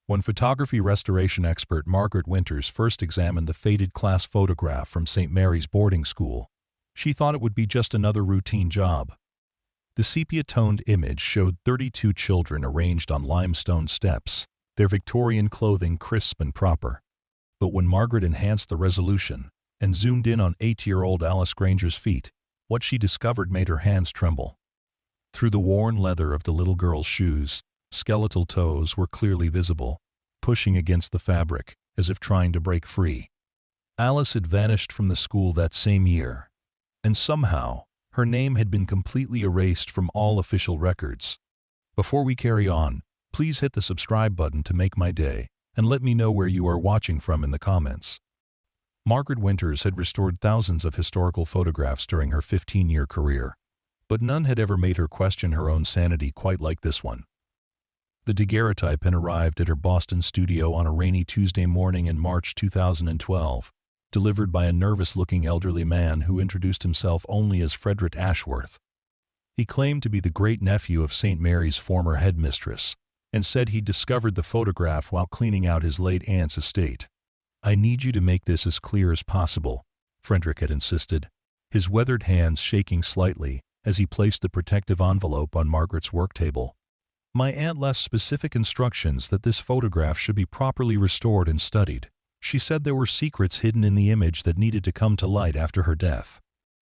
When photography restoration expert Margaret Winters first examined the faded class photograph from St. Mary's boarding school, she thought it would be just another routine job. The sepia-toned image showed 32 children arranged on limestone steps, their Victorian clothing crisp and proper. But when Margaret enhanced the resolution and zoomed in on 8-year-old Alice Granger's feet, what she discovered made her hands tremble. Through the worn leather of the little girl's shoes, skeletal toes were clearly visible, pushing against the fabric as if trying to break free. Alice had vanished from the school that same year, and somehow her name had been completely erased from all official records. Before we carry on, please hit the subscribe button to make my day, and let me know where you are watching from in the comments. Margaret Winters had restored thousands of historical photographs during her 15-year career, but none had ever made her question her own sanity quite like this one. The daguerreotype had arrived at her Boston studio on a rainy Tuesday morning in March 2012, delivered by a nervous-looking elderly man who introduced himself only as Frederick Ashworth. He claimed to be the great-nephew of St. Mary's former headmistress, and said he'd discovered the photograph while cleaning out his late aunt's estate. "I need you to make this as clear as possible," Frederick had insisted, his weathered hands shaking slightly as he placed the protective envelope on Margaret's work table. "My aunt left specific instructions that this photograph should be properly restored and studied. She said there were secrets hidden in the image that needed to come to light after her death."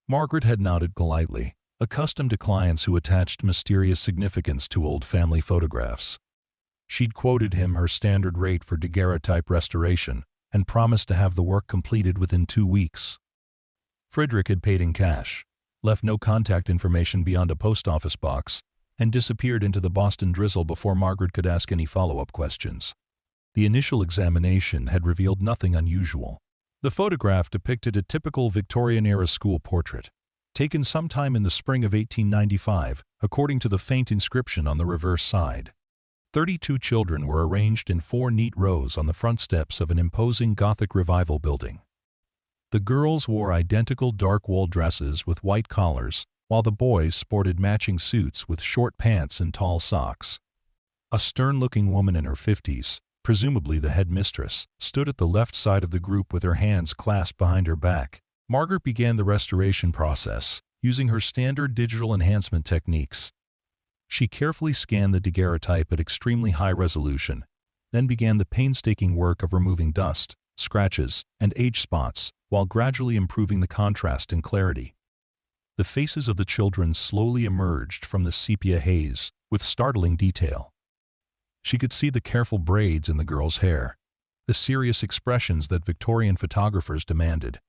Margaret had nodded politely, accustomed to clients who attached mysterious significance to old family photographs. She'd quoted him her standard rate for daguerreotype restoration and promised to have the work completed within 2 weeks. Frederick had paid in cash, left no contact information beyond a post office box, and disappeared into the Boston drizzle before Margaret could ask any follow-up questions. The initial examination had revealed nothing unusual. The photograph depicted a typical Victorian-era school portrait, taken sometime in the spring of 1895, according to the faint inscription on the reverse side. 32 children were arranged in 4 neat rows on the front steps of an imposing Gothic Revival building. The girls wore identical dark wool dresses with white collars, while the boys sported matching suits with short pants and tall socks. A stern-looking woman in her 50s, presumably the headmistress, stood at the left side of the group with her hands clasped behind her back. Margaret began the restoration process, using her standard digital enhancement techniques. She carefully scanned the daguerreotype at extremely high resolution, then began the painstaking work of removing dust, scratches, and age spots, while gradually improving the contrast and clarity. The faces of the children slowly emerged from the sepia haze, with startling detail. She could see the careful braids in the girl's hair, the serious expressions that Victorian photographers demanded,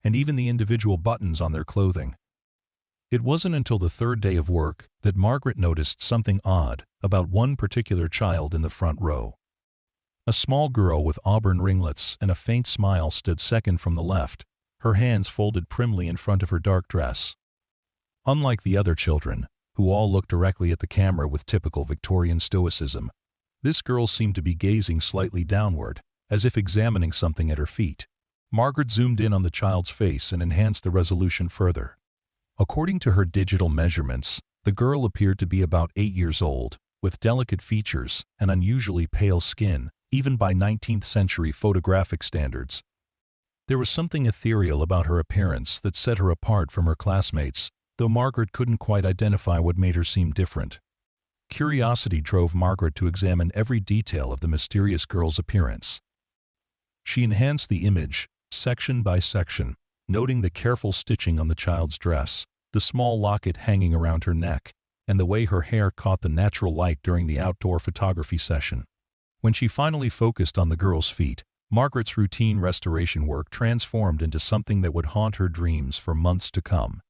and even the individual buttons on their clothing. It wasn't until the 3rd day of work that Margaret noticed something odd about one particular child in the front row. A small girl with auburn ringlets and a faint smile stood second from the left, her hands folded primly in front of her dark dress. Unlike the other children, who all looked directly at the camera with typical Victorian stoicism, this girl seemed to be gazing slightly downward, as if examining something at her feet. Margaret zoomed in on the child's face and enhanced the resolution further. According to her digital measurements, the girl appeared to be about 8 years old, with delicate features and unusually pale skin, even by 19th-century photographic standards. There was something ethereal about her appearance that set her apart from her classmates, though Margaret couldn't quite identify what made her seem different. Curiosity drove Margaret to examine every detail of the mysterious girl's appearance. She enhanced the image, section by section, noting the careful stitching on the child's dress, the small locket hanging around her neck, and the way her hair caught the natural light during the outdoor photography session. When she finally focused on the girl's feet, Margaret's routine restoration work transformed into something that would haunt her dreams for months to come.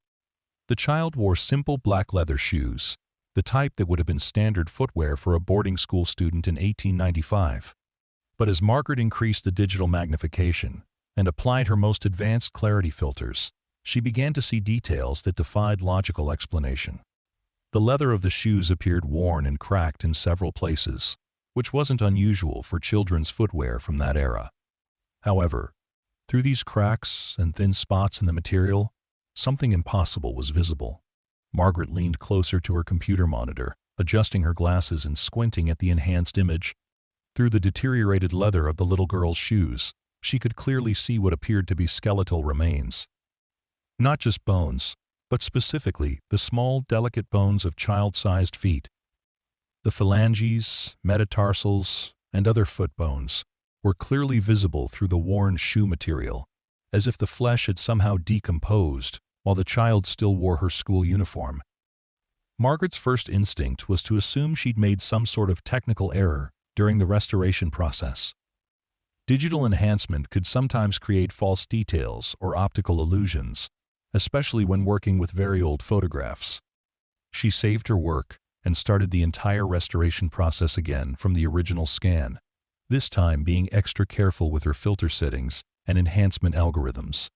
The child wore simple black leather shoes, the type that would have been standard footwear for a boarding school student in 1895. But as Margaret increased the digital magnification and applied her most advanced clarity filters, she began to see details that defied logical explanation. The leather of the shoes appeared worn and cracked in several places, which wasn't unusual for children's footwear from that era. However, through these cracks and thin spots in the material, something impossible was visible. Margaret leaned closer to her computer monitor, adjusting her glasses and squinting at the enhanced image. Through the deteriorated leather of the little girl's shoes, she could clearly see what appeared to be skeletal remains. Not just bones, but specifically the small, delicate bones of child-sized feet. The phalanges, metatarsals, and other foot bones were clearly visible through the worn shoe material, as if the flesh had somehow decomposed while the child still wore her school uniform. Margaret's first instinct was to assume she'd made some sort of technical error during the restoration process. Digital enhancement could sometimes create false details or optical illusions, especially when working with very old photographs. She saved her work and started the entire restoration process again from the original scan, this time being extra careful with her filter settings and enhancement algorithms.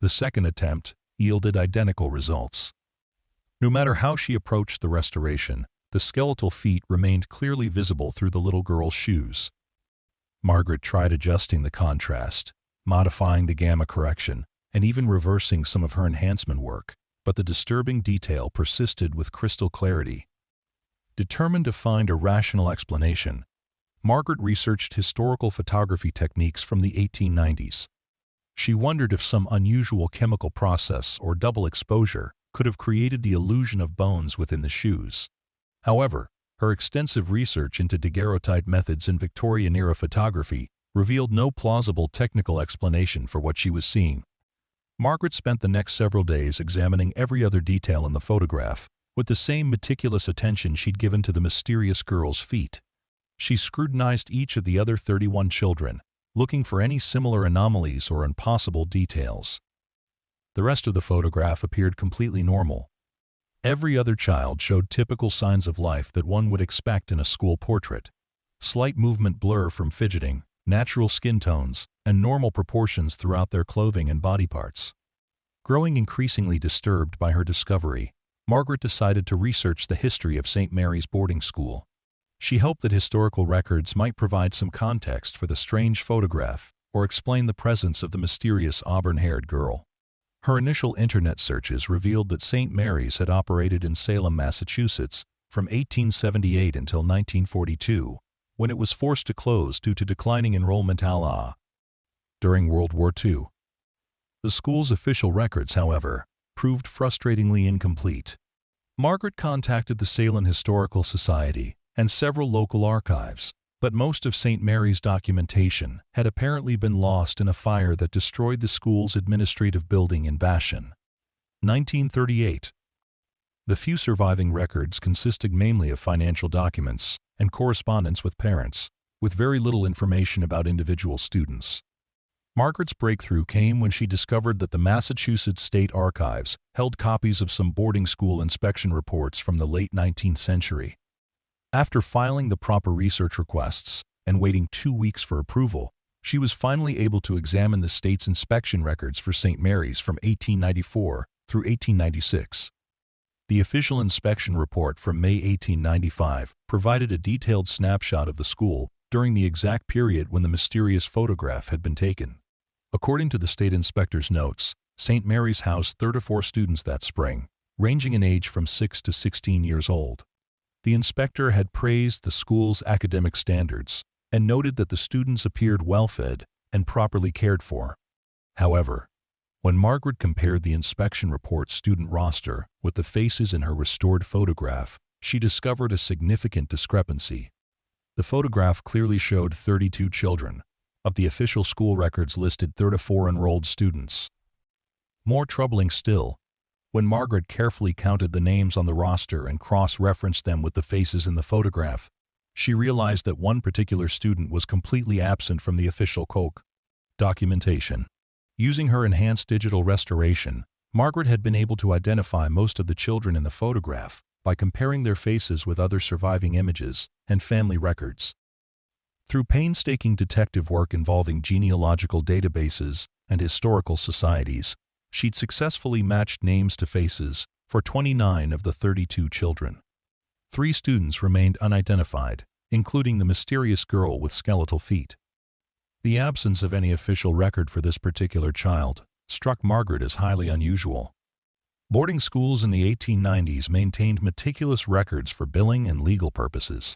The second attempt yielded identical results. No matter how she approached the restoration, the skeletal feet remained clearly visible through the little girl's shoes. Margaret tried adjusting the contrast, modifying the gamma correction, and even reversing some of her enhancement work, but the disturbing detail persisted with crystal clarity. Determined to find a rational explanation, Margaret researched historical photography techniques from the 1890s. She wondered if some unusual chemical process or double exposure could have created the illusion of bones within the shoes. However, her extensive research into daguerreotype methods in Victorian-era photography revealed no plausible technical explanation for what she was seeing. Margaret spent the next several days examining every other detail in the photograph, with the same meticulous attention she'd given to the mysterious girl's feet. She scrutinized each of the other 31 children, looking for any similar anomalies or impossible details. The rest of the photograph appeared completely normal. Every other child showed typical signs of life that one would expect in a school portrait. Slight movement blur from fidgeting, natural skin tones, and normal proportions throughout their clothing and body parts. Growing increasingly disturbed by her discovery, Margaret decided to research the history of St. Mary's boarding school. She hoped that historical records might provide some context for the strange photograph or explain the presence of the mysterious auburn-haired girl. Her initial internet searches revealed that St. Mary's had operated in Salem, Massachusetts from 1878 until 1942, when it was forced to close due to declining enrollment during World War II. The school's official records, however, proved frustratingly incomplete. Margaret contacted the Salem Historical Society and several local archives, but most of St. Mary's documentation had apparently been lost in a fire that destroyed the school's administrative building in Vashon. 1938. The few surviving records consisted mainly of financial documents and correspondence with parents, with very little information about individual students. Margaret's breakthrough came when she discovered that the Massachusetts State Archives held copies of some boarding school inspection reports from the late 19th century. After filing the proper research requests and waiting 2 weeks for approval, she was finally able to examine the state's inspection records for St. Mary's from 1894 through 1896. The official inspection report from May 1895 provided a detailed snapshot of the school during the exact period when the mysterious photograph had been taken. According to the state inspector's notes, St. Mary's housed 34 students that spring, ranging in age from 6 to 16 years old. The inspector had praised the school's academic standards and noted that the students appeared well-fed and properly cared for. However, when Margaret compared the inspection report's student roster with the faces in her restored photograph, she discovered a significant discrepancy. The photograph clearly showed 32 children. Of the official school records listed 34 enrolled students. More troubling still, when Margaret carefully counted the names on the roster and cross-referenced them with the faces in the photograph, she realized that one particular student was completely absent from the official documentation. Using her enhanced digital restoration, Margaret had been able to identify most of the children in the photograph by comparing their faces with other surviving images and family records. Through painstaking detective work involving genealogical databases and historical societies, she'd successfully matched names to faces for 29 of the 32 children. 3 students remained unidentified, including the mysterious girl with skeletal feet. The absence of any official record for this particular child struck Margaret as highly unusual. Boarding schools in the 1890s maintained meticulous records for billing and legal purposes.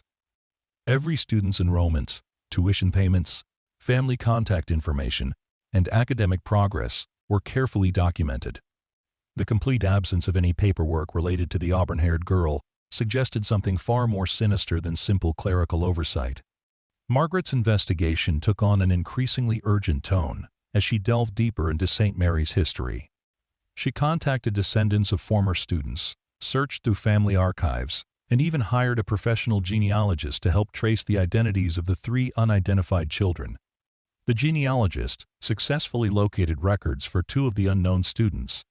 Every student's enrollment, tuition payments, family contact information, and academic progress were carefully documented. The complete absence of any paperwork related to the auburn-haired girl suggested something far more sinister than simple clerical oversight. Margaret's investigation took on an increasingly urgent tone as she delved deeper into St. Mary's history. She contacted descendants of former students, searched through family archives, and even hired a professional genealogist to help trace the identities of the 3 unidentified children. The genealogist successfully located records for 2 of the unknown students,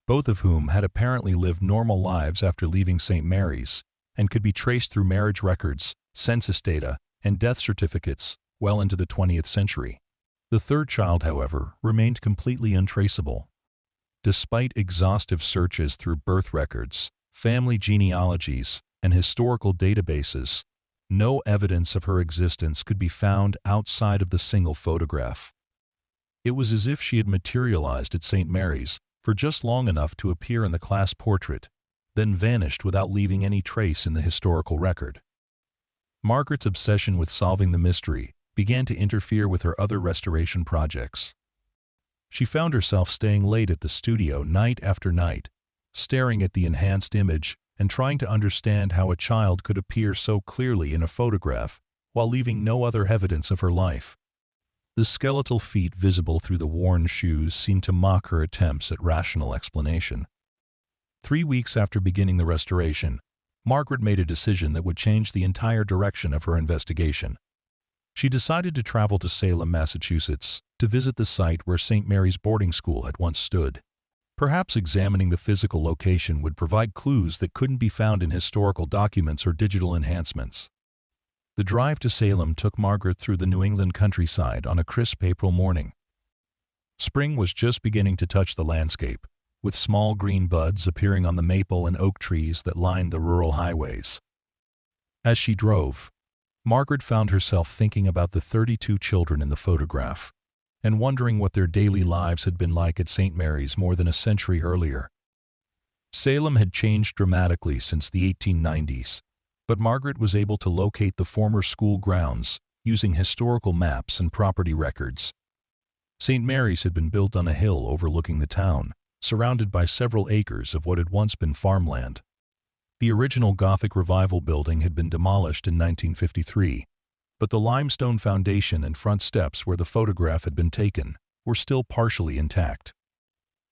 both of whom had apparently lived normal lives after leaving St. Mary's and could be traced through marriage records, census data, and death certificates well into the 20th century. The 3rd child, however, remained completely untraceable. Despite exhaustive searches through birth records, family genealogies, and historical databases, no evidence of her existence could be found outside of the single photograph. It was as if she had materialized at St. Mary's for just long enough to appear in the class portrait, then vanished without leaving any trace in the historical record. Margaret's obsession with solving the mystery began to interfere with her other restoration projects. She found herself staying late at the studio night after night, staring at the enhanced image and trying to understand how a child could appear so clearly in a photograph while leaving no other evidence of her life. The skeletal feet visible through the worn shoes seemed to mock her attempts at rational explanation. 3 weeks after beginning the restoration, Margaret made a decision that would change the entire direction of her investigation. She decided to travel to Salem, Massachusetts, to visit the site where St. Mary's boarding school had once stood. Perhaps examining the physical location would provide clues that couldn't be found in historical documents or digital enhancements. The drive to Salem took Margaret through the New England countryside on a crisp April morning. Spring was just beginning to touch the landscape, with small green buds appearing on the maple and oak trees that lined the rural highways. As she drove, Margaret found herself thinking about the 32 children in the photograph, and wondering what their daily lives had been like at St. Mary's more than a century earlier. Salem had changed dramatically since the 1890s, but Margaret was able to locate the former school grounds using historical maps and property records. St. Mary's had been built on a hill overlooking the town, surrounded by several acres of what had once been farmland. The original Gothic Revival building had been demolished in 1953, but the limestone foundation and front steps where the photograph had been taken were still partially intact.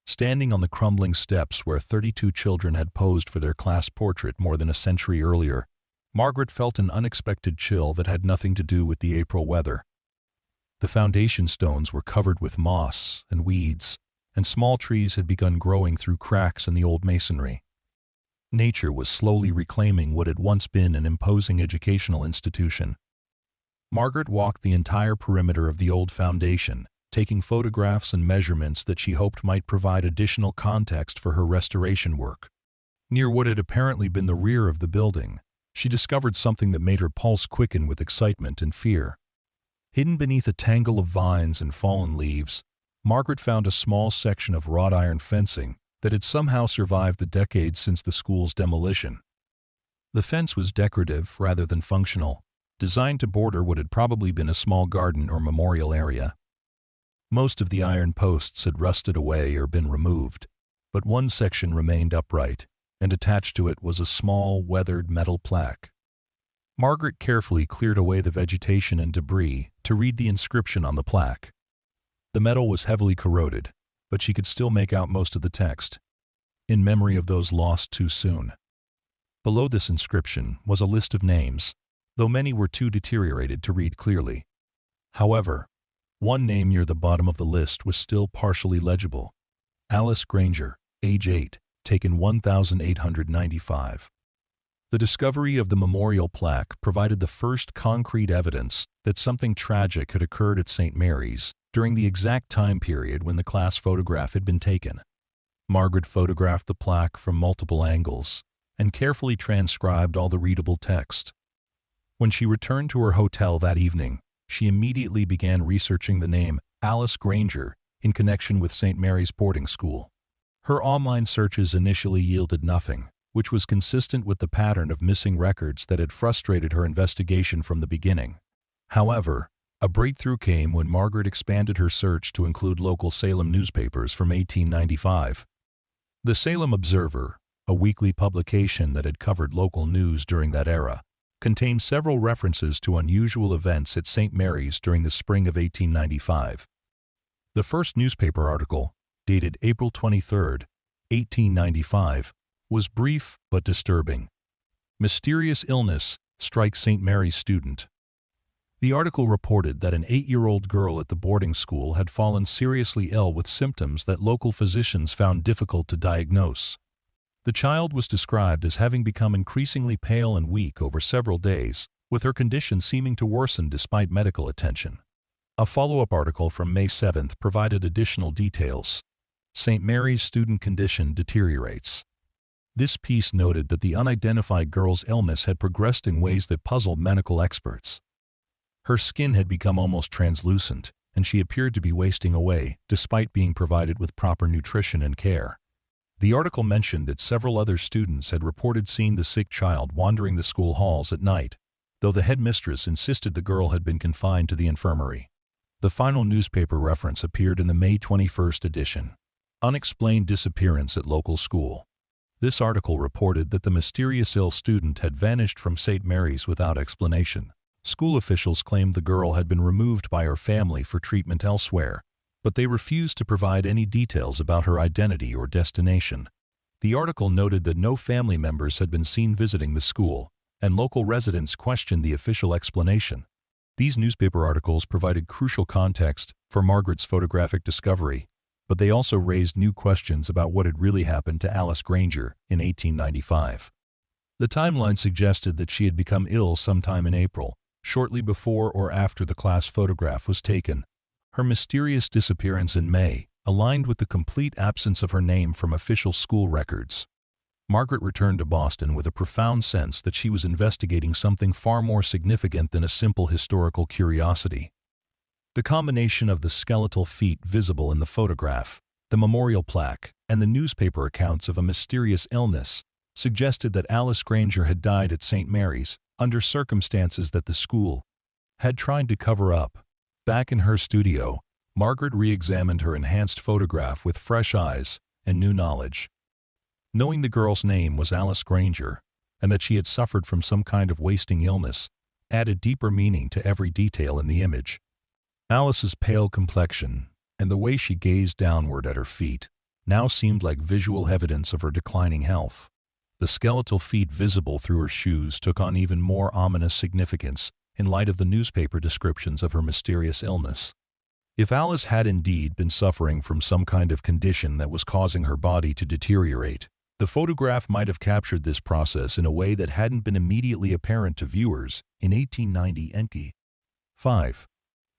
Standing on the crumbling steps where 32 children had posed for their class portrait more than a century earlier, Margaret felt an unexpected chill that had nothing to do with the April weather. The foundation stones were covered with moss and weeds, and small trees had begun growing through cracks in the old masonry. Nature was slowly reclaiming what had once been an imposing educational institution. Margaret walked the entire perimeter of the old foundation, taking photographs and measurements that she hoped might provide additional context for her restoration work. Near what had apparently been the rear of the building, she discovered something that made her pulse quicken with excitement and fear. Hidden beneath a tangle of vines and fallen leaves, Margaret found a small section of wrought iron fencing that had somehow survived the decades since the school's demolition. The fence was decorative rather than functional, designed to border what had probably been a small garden or memorial area. Most of the iron posts had rusted away or been removed, but one section remained upright, and attached to it was a small, weathered metal plaque. Margaret carefully cleared away the vegetation and debris to read the inscription on the plaque. The metal was heavily corroded, but she could still make out most of the text, "In memory of those lost too soon." Below this inscription was a list of names, though many were too deteriorated to read clearly. However, one name near the bottom of the list was still partially legible: Alice Granger, age 8, taken 1895. The discovery of the memorial plaque provided the first concrete evidence that something tragic had occurred at St. Mary's during the exact time period when the class photograph had been taken. Margaret photographed the plaque from multiple angles and carefully transcribed all the readable text. When she returned to her hotel that evening, she immediately began researching the name Alice Granger in connection with St. Mary's boarding school. Her online searches initially yielded nothing, which was consistent with the pattern of missing records that had frustrated her investigation from the beginning. However, a breakthrough came when Margaret expanded her search to include local Salem newspapers from 1895. The Salem Observer, a weekly publication that had covered local news during that era, contained several references to unusual events at St. Mary's during the spring of 1895. The first newspaper article, dated April 23, 1895, was brief but disturbing. Mysterious illness strikes St. Mary's student. The article reported that an 8-year-old girl at the boarding school had fallen seriously ill with symptoms that local physicians found difficult to diagnose. The child was described as having become increasingly pale and weak over several days, with her condition seeming to worsen despite medical attention. A follow-up article from May 7 provided additional details. St. Mary's student condition deteriorates. This piece noted that the unidentified girl's illness had progressed in ways that puzzled medical experts. Her skin had become almost translucent, and she appeared to be wasting away, despite being provided with proper nutrition and care. The article mentioned that several other students had reported seeing the sick child wandering the school halls at night, though the headmistress insisted the girl had been confined to the infirmary. The final newspaper reference appeared in the May 21 edition. Unexplained disappearance at local school. This article reported that the mysterious ill student had vanished from St. Mary's without explanation. School officials claimed the girl had been removed by her family for treatment elsewhere, but they refused to provide any details about her identity or destination. The article noted that no family members had been seen visiting the school, and local residents questioned the official explanation. These newspaper articles provided crucial context for Margaret's photographic discovery, but they also raised new questions about what had really happened to Alice Granger in 1895. The timeline suggested that she had become ill sometime in April, shortly before or after the class photograph was taken. Her mysterious disappearance in May aligned with the complete absence of her name from official school records. Margaret returned to Boston with a profound sense that she was investigating something far more significant than a simple historical curiosity. The combination of the skeletal feet visible in the photograph, the memorial plaque, and the newspaper accounts of a mysterious illness suggested that Alice Granger had died at St. Mary's under circumstances that the school had tried to cover up. Back in her studio, Margaret re-examined her enhanced photograph with fresh eyes and new knowledge. Knowing the girl's name was Alice Granger, and that she had suffered from some kind of wasting illness, added deeper meaning to every detail in the image. Alice's pale complexion, and the way she gazed downward at her feet, now seemed like visual evidence of her declining health. The skeletal feet visible through her shoes took on even more ominous significance in light of the newspaper descriptions of her mysterious illness. If Alice had indeed been suffering from some kind of condition that was causing her body to deteriorate, the photograph might have captured this process in a way that hadn't been immediately apparent to viewers in 1890. 5.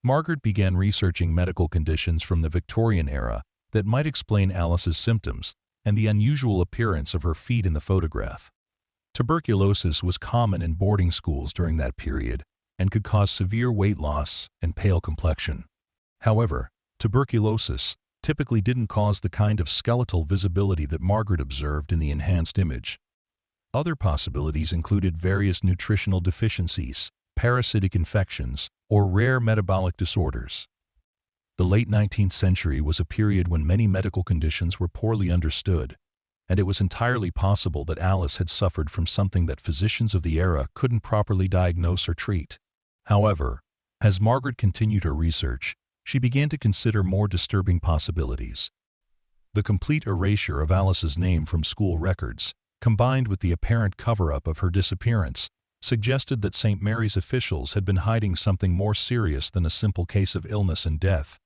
Margaret began researching medical conditions from the Victorian era that might explain Alice's symptoms and the unusual appearance of her feet in the photograph. Tuberculosis was common in boarding schools during that period and could cause severe weight loss and pale complexion. However, tuberculosis typically didn't cause the kind of skeletal visibility that Margaret observed in the enhanced image. Other possibilities included various nutritional deficiencies, parasitic infections, or rare metabolic disorders. The late 19th century was a period when many medical conditions were poorly understood, and it was entirely possible that Alice had suffered from something that physicians of the era couldn't properly diagnose or treat. However, as Margaret continued her research, she began to consider more disturbing possibilities. The complete erasure of Alice's name from school records, combined with the apparent cover-up of her disappearance, suggested that St. Mary's officials had been hiding something more serious than a simple case of illness and death.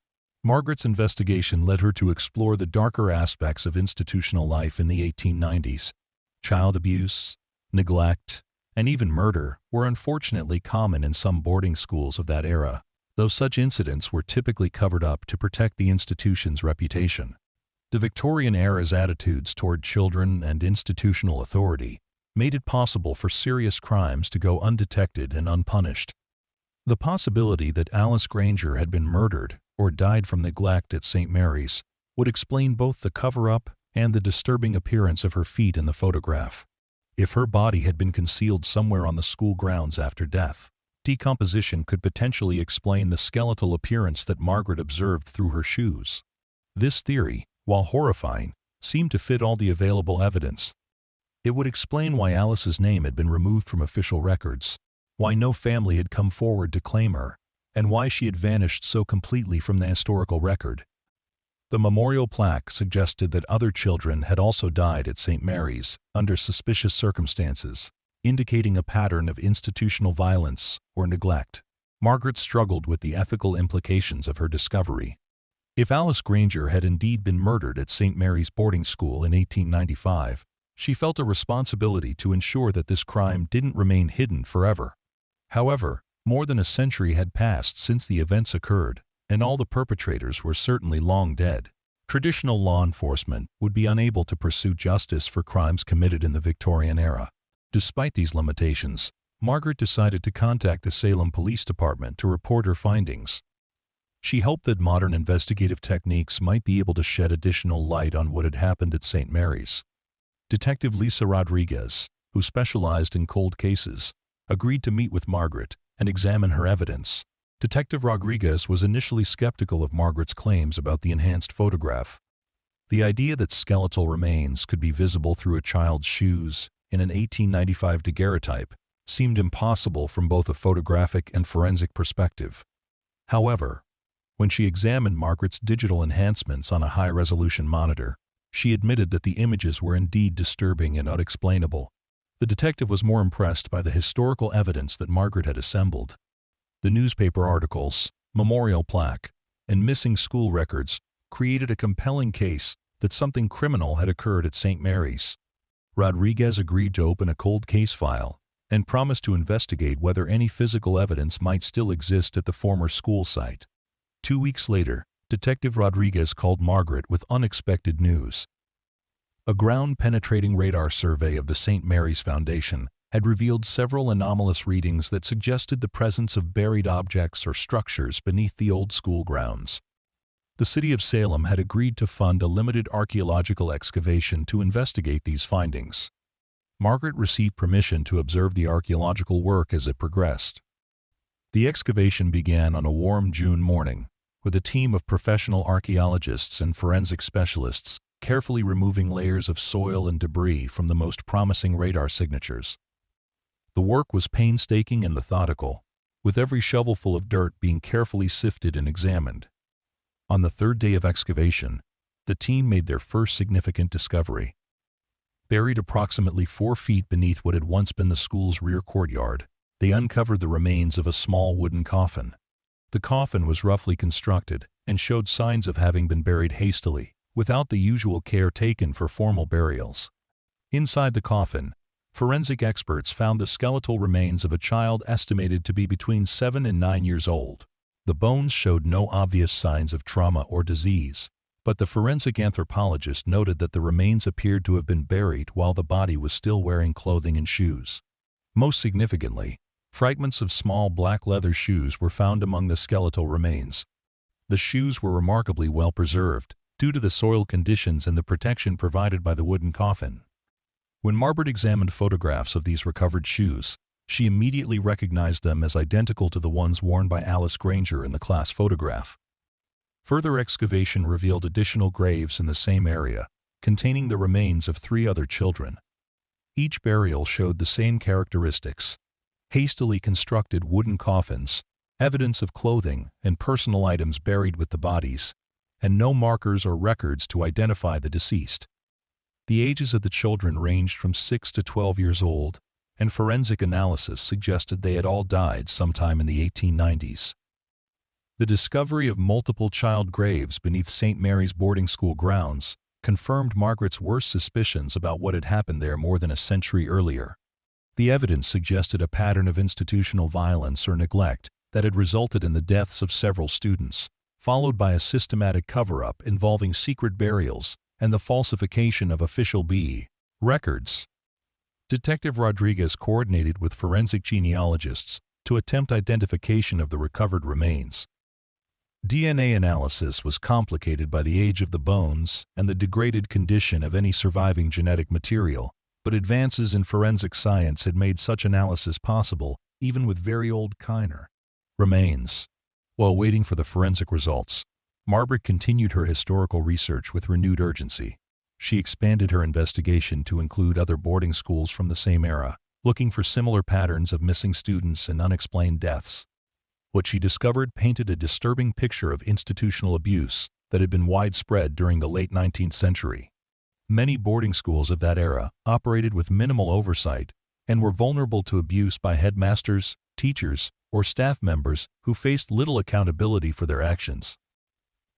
Margaret's investigation led her to explore the darker aspects of institutional life in the 1890s. Child abuse, neglect, and even murder were unfortunately common in some boarding schools of that era, though such incidents were typically covered up to protect the institution's reputation. The Victorian era's attitudes toward children and institutional authority made it possible for serious crimes to go undetected and unpunished. The possibility that Alice Granger had been murdered or died from neglect at St. Mary's would explain both the cover-up and the disturbing appearance of her feet in the photograph. If her body had been concealed somewhere on the school grounds after death, decomposition could potentially explain the skeletal appearance that Margaret observed through her shoes. This theory, while horrifying, seemed to fit all the available evidence. It would explain why Alice's name had been removed from official records, why no family had come forward to claim her, and why she had vanished so completely from the historical record. The memorial plaque suggested that other children had also died at St. Mary's under suspicious circumstances, indicating a pattern of institutional violence or neglect. Margaret struggled with the ethical implications of her discovery. If Alice Granger had indeed been murdered at St. Mary's boarding school in 1895, she felt a responsibility to ensure that this crime didn't remain hidden forever. However, more than a century had passed since the events occurred, and all the perpetrators were certainly long dead. Traditional law enforcement would be unable to pursue justice for crimes committed in the Victorian era. Despite these limitations, Margaret decided to contact the Salem Police Department to report her findings. She hoped that modern investigative techniques might be able to shed additional light on what had happened at St. Mary's. Detective Lisa Rodriguez, who specialized in cold cases, agreed to meet with Margaret and examine her evidence. Detective Rodriguez was initially skeptical of Margaret's claims about the enhanced photograph. The idea that skeletal remains could be visible through a child's shoes in an 1895 daguerreotype seemed impossible from both a photographic and forensic perspective. However, when she examined Margaret's digital enhancements on a high-resolution monitor, she admitted that the images were indeed disturbing and unexplainable. The detective was more impressed by the historical evidence that Margaret had assembled. The newspaper articles, memorial plaque, and missing school records created a compelling case that something criminal had occurred at St. Mary's. Rodriguez agreed to open a cold case file and promised to investigate whether any physical evidence might still exist at the former school site. 2 weeks later, Detective Rodriguez called Margaret with unexpected news. A ground-penetrating radar survey of the St. Mary's Foundation had revealed several anomalous readings that suggested the presence of buried objects or structures beneath the old school grounds. The city of Salem had agreed to fund a limited archaeological excavation to investigate these findings. Margaret received permission to observe the archaeological work as it progressed. The excavation began on a warm June morning, with a team of professional archaeologists and forensic specialists carefully removing layers of soil and debris from the most promising radar signatures. The work was painstaking and methodical, with every shovelful of dirt being carefully sifted and examined. On the third day of excavation, the team made their first significant discovery. Buried approximately 4 feet beneath what had once been the school's rear courtyard, they uncovered the remains of a small wooden coffin. The coffin was roughly constructed and showed signs of having been buried hastily, without the usual care taken for formal burials. Inside the coffin, forensic experts found the skeletal remains of a child estimated to be between 7 and 9 years old. The bones showed no obvious signs of trauma or disease, but the forensic anthropologist noted that the remains appeared to have been buried while the body was still wearing clothing and shoes. Most significantly, fragments of small black leather shoes were found among the skeletal remains. The shoes were remarkably well preserved, due to the soil conditions and the protection provided by the wooden coffin. When Margaret examined photographs of these recovered shoes, she immediately recognized them as identical to the ones worn by Alice Granger in the class photograph. Further excavation revealed additional graves in the same area, containing the remains of 3 other children. Each burial showed the same characteristics: hastily constructed wooden coffins, evidence of clothing and personal items buried with the bodies, and no markers or records to identify the deceased. The ages of the children ranged from 6 to 12 years old, and forensic analysis suggested they had all died sometime in the 1890s. The discovery of multiple child graves beneath St. Mary's boarding school grounds confirmed Margaret's worst suspicions about what had happened there more than a century earlier. The evidence suggested a pattern of institutional violence or neglect that had resulted in the deaths of several students, followed by a systematic cover-up involving secret burials and the falsification of official records. Detective Rodriguez coordinated with forensic genealogists to attempt identification of the recovered remains. DNA analysis was complicated by the age of the bones and the degraded condition of any surviving genetic material, but advances in forensic science had made such analysis possible even with very old Kiner remains. While waiting for the forensic results, Margaret continued her historical research with renewed urgency. She expanded her investigation to include other boarding schools from the same era, looking for similar patterns of missing students and unexplained deaths. What she discovered painted a disturbing picture of institutional abuse that had been widespread during the late 19th century. Many boarding schools of that era operated with minimal oversight and were vulnerable to abuse by headmasters, teachers, or staff members who faced little accountability for their actions.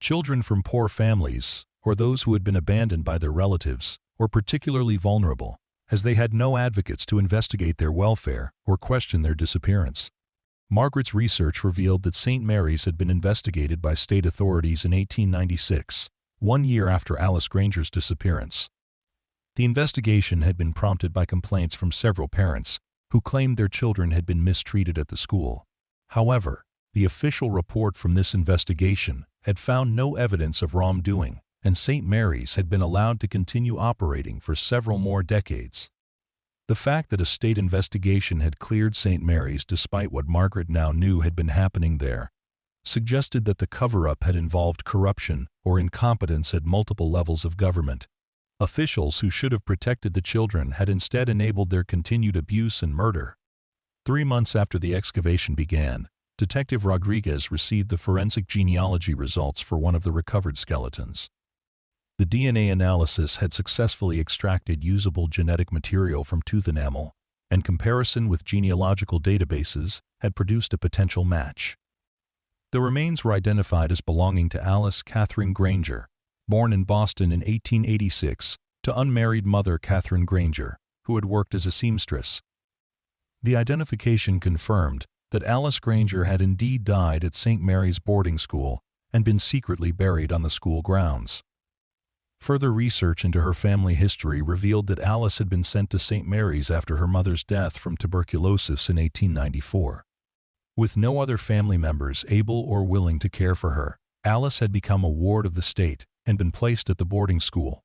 Children from poor families, or those who had been abandoned by their relatives, were particularly vulnerable, as they had no advocates to investigate their welfare or question their disappearance. Margaret's research revealed that St. Mary's had been investigated by state authorities in 1896, 1 year after Alice Granger's disappearance. The investigation had been prompted by complaints from several parents who claimed their children had been mistreated at the school. However, the official report from this investigation had found no evidence of wrongdoing, and St. Mary's had been allowed to continue operating for several more decades. The fact that a state investigation had cleared St. Mary's despite what Margaret now knew had been happening there suggested that the cover-up had involved corruption or incompetence at multiple levels of government. Officials who should have protected the children had instead enabled their continued abuse and murder. 3 months after the excavation began, Detective Rodriguez received the forensic genealogy results for one of the recovered skeletons. The DNA analysis had successfully extracted usable genetic material from tooth enamel, and comparison with genealogical databases had produced a potential match. The remains were identified as belonging to Alice Catherine Granger, born in Boston in 1886, to unmarried mother Catherine Granger, who had worked as a seamstress. The identification confirmed that Alice Granger had indeed died at St. Mary's boarding school and been secretly buried on the school grounds. Further research into her family history revealed that Alice had been sent to St. Mary's after her mother's death from tuberculosis in 1894. With no other family members able or willing to care for her, Alice had become a ward of the state and been placed at the boarding school.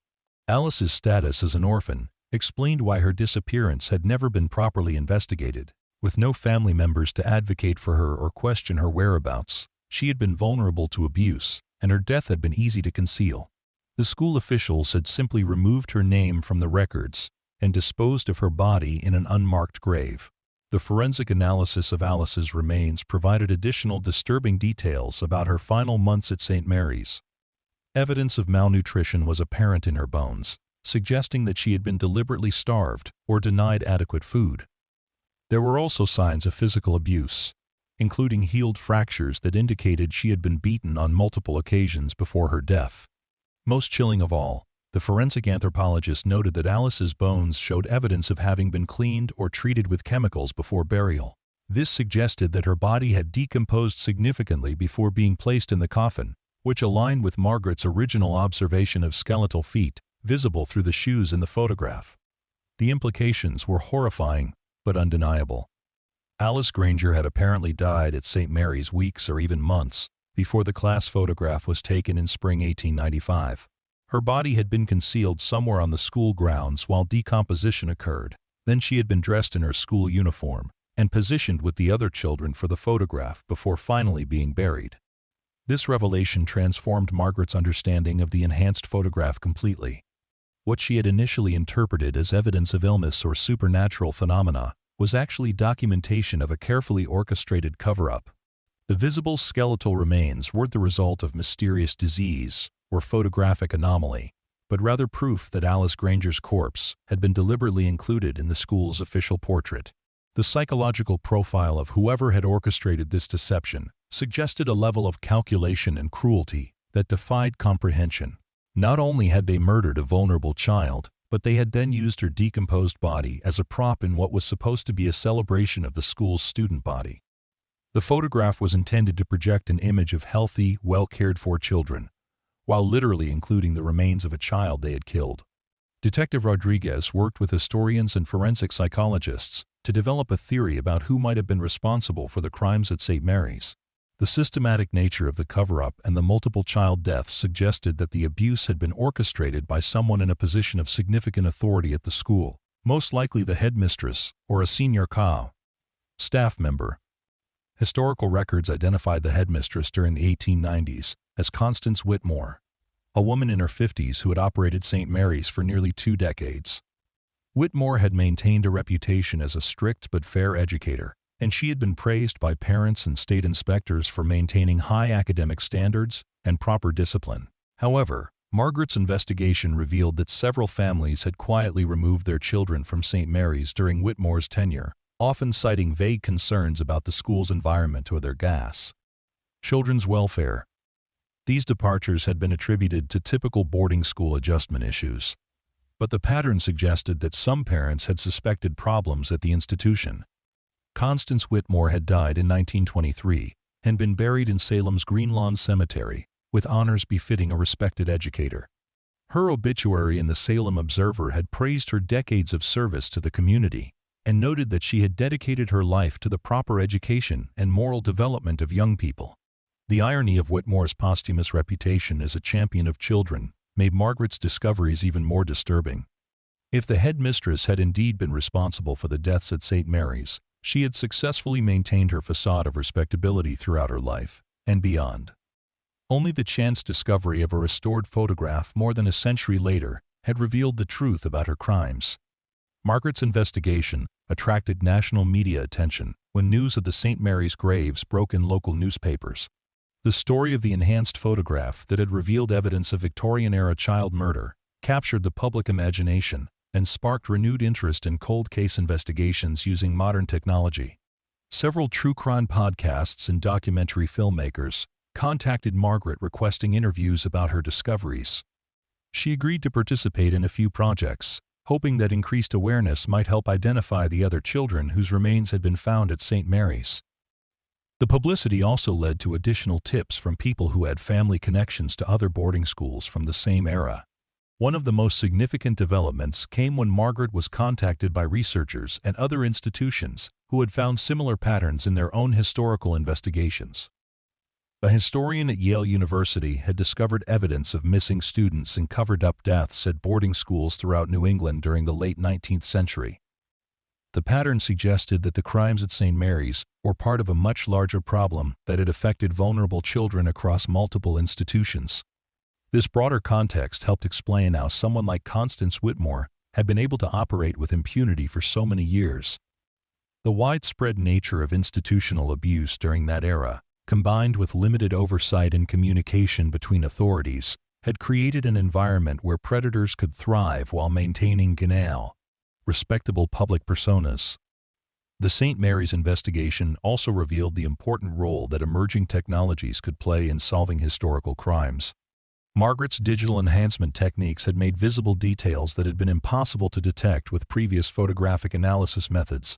Alice's status as an orphan explained why her disappearance had never been properly investigated. With no family members to advocate for her or question her whereabouts, she had been vulnerable to abuse, and her death had been easy to conceal. The school officials had simply removed her name from the records and disposed of her body in an unmarked grave. The forensic analysis of Alice's remains provided additional disturbing details about her final months at St. Mary's. Evidence of malnutrition was apparent in her bones, suggesting that she had been deliberately starved or denied adequate food. There were also signs of physical abuse, including healed fractures that indicated she had been beaten on multiple occasions before her death. Most chilling of all, the forensic anthropologist noted that Alice's bones showed evidence of having been cleaned or treated with chemicals before burial. This suggested that her body had decomposed significantly before being placed in the coffin, which aligned with Margaret's original observation of skeletal feet, visible through the shoes in the photograph. The implications were horrifying, but undeniable. Alice Granger had apparently died at St. Mary's weeks or even months before the class photograph was taken in spring 1895. Her body had been concealed somewhere on the school grounds while decomposition occurred. Then she had been dressed in her school uniform and positioned with the other children for the photograph before finally being buried. This revelation transformed Margaret's understanding of the enhanced photograph completely. What she had initially interpreted as evidence of illness or supernatural phenomena was actually documentation of a carefully orchestrated cover-up. The visible skeletal remains weren't the result of mysterious disease or photographic anomaly, but rather proof that Alice Granger's corpse had been deliberately included in the school's official portrait. The psychological profile of whoever had orchestrated this deception suggested a level of calculation and cruelty that defied comprehension. Not only had they murdered a vulnerable child, but they had then used her decomposed body as a prop in what was supposed to be a celebration of the school's student body. The photograph was intended to project an image of healthy, well-cared-for children, while literally including the remains of a child they had killed. Detective Rodriguez worked with historians and forensic psychologists to develop a theory about who might have been responsible for the crimes at St. Mary's. The systematic nature of the cover-up and the multiple child deaths suggested that the abuse had been orchestrated by someone in a position of significant authority at the school, most likely the headmistress or a senior cow. Staff member. Historical records identified the headmistress during the 1890s as Constance Whitmore, a woman in her 50s who had operated St. Mary's for nearly 2 decades. Whitmore had maintained a reputation as a strict but fair educator, and she had been praised by parents and state inspectors for maintaining high academic standards and proper discipline. However, Margaret's investigation revealed that several families had quietly removed their children from St. Mary's during Whitmore's tenure, often citing vague concerns about the school's environment or their gas. Children's welfare. These departures had been attributed to typical boarding school adjustment issues. But the pattern suggested that some parents had suspected problems at the institution. Constance Whitmore had died in 1923 and been buried in Salem's Green Lawn Cemetery, with honors befitting a respected educator. Her obituary in the Salem Observer had praised her decades of service to the community and noted that she had dedicated her life to the proper education and moral development of young people. The irony of Whitmore's posthumous reputation as a champion of children made Margaret's discoveries even more disturbing. If the headmistress had indeed been responsible for the deaths at St. Mary's, she had successfully maintained her facade of respectability throughout her life and beyond. Only the chance discovery of a restored photograph more than a century later had revealed the truth about her crimes. Margaret's investigation attracted national media attention when news of the St. Mary's graves broke in local newspapers. The story of the enhanced photograph that had revealed evidence of Victorian-era child murder captured the public imagination and sparked renewed interest in cold case investigations using modern technology. Several true crime podcasts and documentary filmmakers contacted Margaret requesting interviews about her discoveries. She agreed to participate in a few projects, hoping that increased awareness might help identify the other children whose remains had been found at St. Mary's. The publicity also led to additional tips from people who had family connections to other boarding schools from the same era. One of the most significant developments came when Margaret was contacted by researchers and other institutions who had found similar patterns in their own historical investigations. A historian at Yale University had discovered evidence of missing students and covered-up deaths at boarding schools throughout New England during the late 19th century. The pattern suggested that the crimes at St. Mary's were part of a much larger problem that had affected vulnerable children across multiple institutions. This broader context helped explain how someone like Constance Whitmore had been able to operate with impunity for so many years. The widespread nature of institutional abuse during that era, combined with limited oversight and communication between authorities, had created an environment where predators could thrive while maintaining respectable public personas. The St. Mary's investigation also revealed the important role that emerging technologies could play in solving historical crimes. Margaret's digital enhancement techniques had made visible details that had been impossible to detect with previous photographic analysis methods.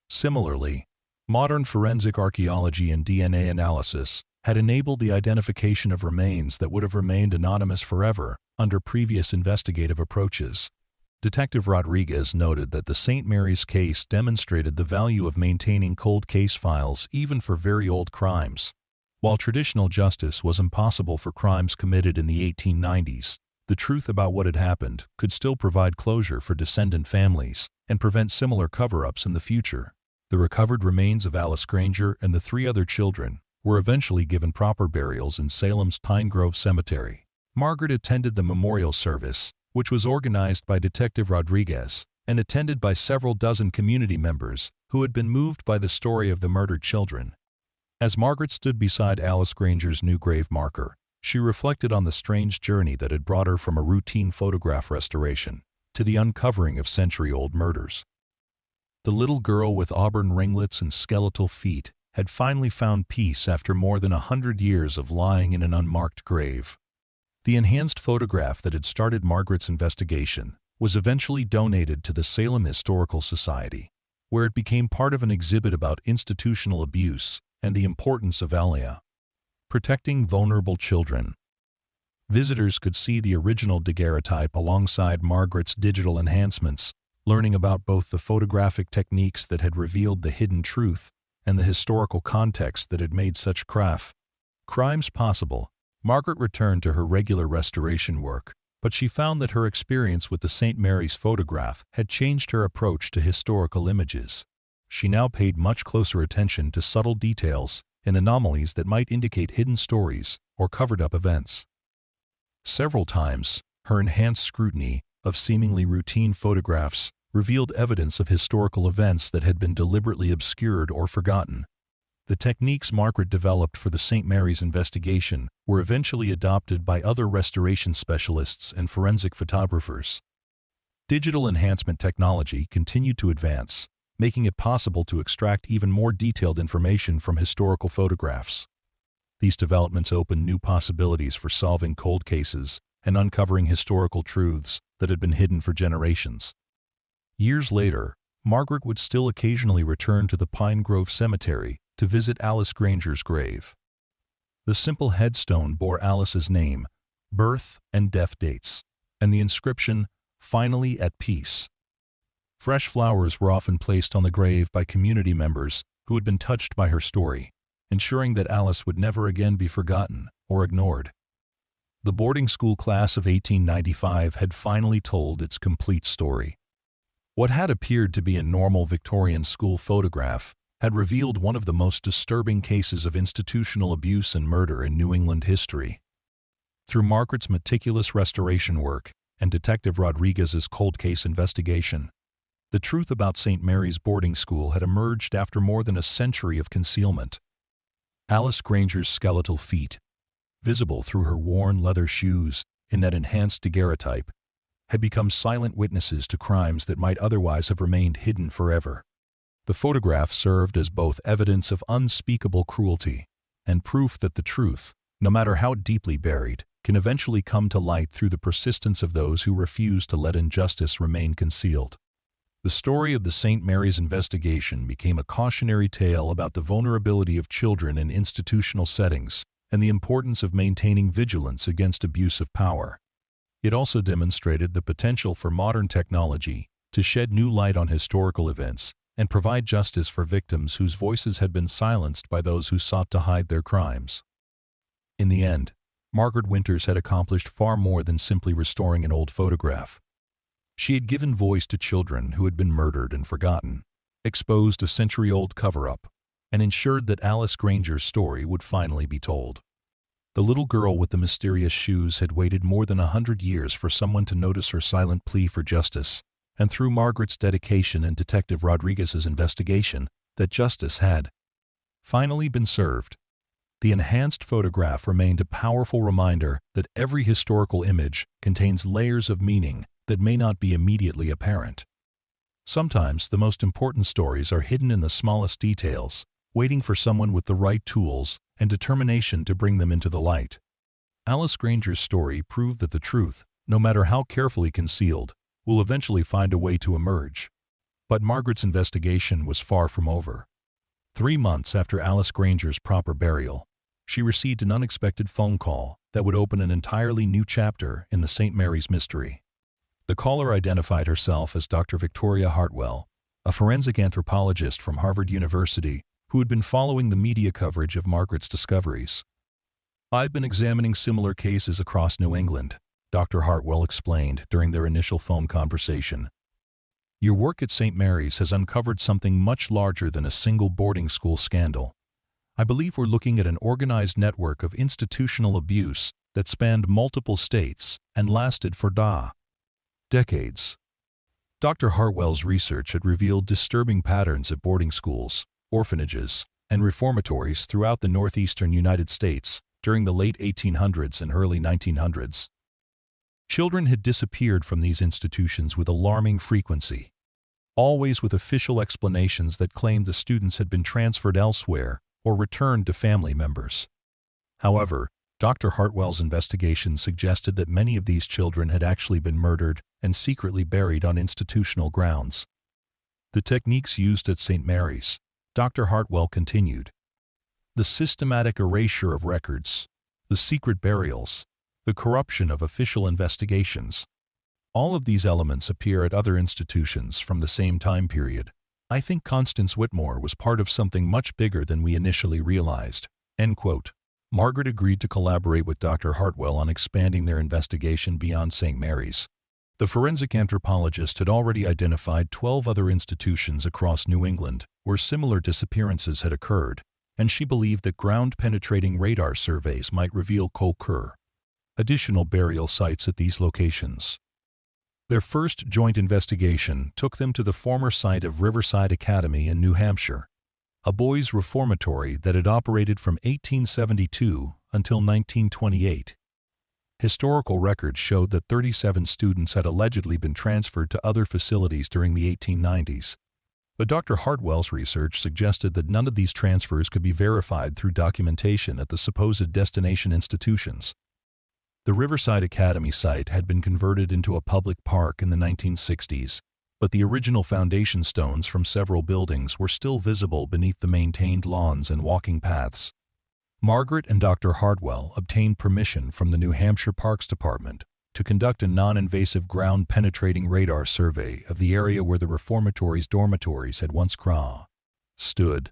Similarly, modern forensic archaeology and DNA analysis had enabled the identification of remains that would have remained anonymous forever under previous investigative approaches. Detective Rodriguez noted that the St. Mary's case demonstrated the value of maintaining cold case files even for very old crimes. While traditional justice was impossible for crimes committed in the 1890s, the truth about what had happened could still provide closure for descendant families and prevent similar cover-ups in the future. The recovered remains of Alice Granger and the 3 other children were eventually given proper burials in Salem's Pine Grove Cemetery. Margaret attended the memorial service, which was organized by Detective Rodriguez and attended by several dozen community members who had been moved by the story of the murdered children. As Margaret stood beside Alice Granger's new grave marker, she reflected on the strange journey that had brought her from a routine photograph restoration to the uncovering of century-old murders. The little girl with auburn ringlets and skeletal feet had finally found peace after more than 100 years of lying in an unmarked grave. The enhanced photograph that had started Margaret's investigation was eventually donated to the Salem Historical Society, where it became part of an exhibit about institutional abuse and the importance of protecting vulnerable children. Visitors could see the original daguerreotype alongside Margaret's digital enhancements, learning about both the photographic techniques that had revealed the hidden truth and the historical context that had made such crimes possible. Margaret returned to her regular restoration work, but she found that her experience with the St. Mary's photograph had changed her approach to historical images. She now paid much closer attention to subtle details and anomalies that might indicate hidden stories or covered-up events. Several times, her enhanced scrutiny of seemingly routine photographs revealed evidence of historical events that had been deliberately obscured or forgotten. The techniques Margaret developed for the St. Mary's investigation were eventually adopted by other restoration specialists and forensic photographers. Digital enhancement technology continued to advance, making it possible to extract even more detailed information from historical photographs. These developments opened new possibilities for solving cold cases and uncovering historical truths that had been hidden for generations. Years later, Margaret would still occasionally return to the Pine Grove Cemetery to visit Alice Granger's grave. The simple headstone bore Alice's name, birth and death dates, and the inscription, "Finally at peace." Fresh flowers were often placed on the grave by community members who had been touched by her story, ensuring that Alice would never again be forgotten or ignored. The boarding school class of 1895 had finally told its complete story. What had appeared to be a normal Victorian school photograph had revealed one of the most disturbing cases of institutional abuse and murder in New England history. Through Margaret's meticulous restoration work and Detective Rodriguez's cold case investigation, the truth about St. Mary's boarding school had emerged after more than a century of concealment. Alice Granger's skeletal feet, visible through her worn leather shoes in that enhanced daguerreotype, had become silent witnesses to crimes that might otherwise have remained hidden forever. The photograph served as both evidence of unspeakable cruelty and proof that the truth, no matter how deeply buried, can eventually come to light through the persistence of those who refuse to let injustice remain concealed. The story of the St. Mary's investigation became a cautionary tale about the vulnerability of children in institutional settings and the importance of maintaining vigilance against abuse of power. It also demonstrated the potential for modern technology to shed new light on historical events and provide justice for victims whose voices had been silenced by those who sought to hide their crimes. In the end, Margaret Winters had accomplished far more than simply restoring an old photograph. She had given voice to children who had been murdered and forgotten, exposed a century-old cover-up, and ensured that Alice Granger's story would finally be told. The little girl with the mysterious shoes had waited more than 100 years for someone to notice her silent plea for justice, and through Margaret's dedication and Detective Rodriguez's investigation, that justice had finally been served. The enhanced photograph remained a powerful reminder that every historical image contains layers of meaning that may not be immediately apparent. Sometimes the most important stories are hidden in the smallest details, waiting for someone with the right tools and determination to bring them into the light. Alice Granger's story proved that the truth, no matter how carefully concealed, will eventually find a way to emerge. But Margaret's investigation was far from over. 3 months after Alice Granger's proper burial, she received an unexpected phone call that would open an entirely new chapter in the St. Mary's mystery. The caller identified herself as Dr. Victoria Hartwell, a forensic anthropologist from Harvard University who had been following the media coverage of Margaret's discoveries. "I've been examining similar cases across New England," Dr. Hartwell explained during their initial phone conversation. "Your work at St. Mary's has uncovered something much larger than a single boarding school scandal. I believe we're looking at an organized network of institutional abuse that spanned multiple states and lasted for decades." Dr. Hartwell's research had revealed disturbing patterns at boarding schools, orphanages, and reformatories throughout the northeastern United States during the late 1800s and early 1900s. Children had disappeared from these institutions with alarming frequency, always with official explanations that claimed the students had been transferred elsewhere or returned to family members. However, Dr. Hartwell's investigation suggested that many of these children had actually been murdered and secretly buried on institutional grounds. The techniques used at St. Mary's, Dr. Hartwell continued, the systematic erasure of records, the secret burials, the corruption of official investigations. All of these elements appear at other institutions from the same time period. I think Constance Whitmore was part of something much bigger than we initially realized." End quote. Margaret agreed to collaborate with Dr. Hartwell on expanding their investigation beyond St. Mary's. The forensic anthropologist had already identified 12 other institutions across New England where similar disappearances had occurred, and she believed that ground-penetrating radar surveys might reveal additional burial sites at these locations. Their first joint investigation took them to the former site of Riverside Academy in New Hampshire, a boys' reformatory that had operated from 1872 until 1928. Historical records showed that 37 students had allegedly been transferred to other facilities during the 1890s. But Dr. Hartwell's research suggested that none of these transfers could be verified through documentation at the supposed destination institutions. The Riverside Academy site had been converted into a public park in the 1960s, but the original foundation stones from several buildings were still visible beneath the maintained lawns and walking paths. Margaret and Dr. Hartwell obtained permission from the New Hampshire Parks Department to conduct a non-invasive ground-penetrating radar survey of the area where the reformatory's dormitories had once stood.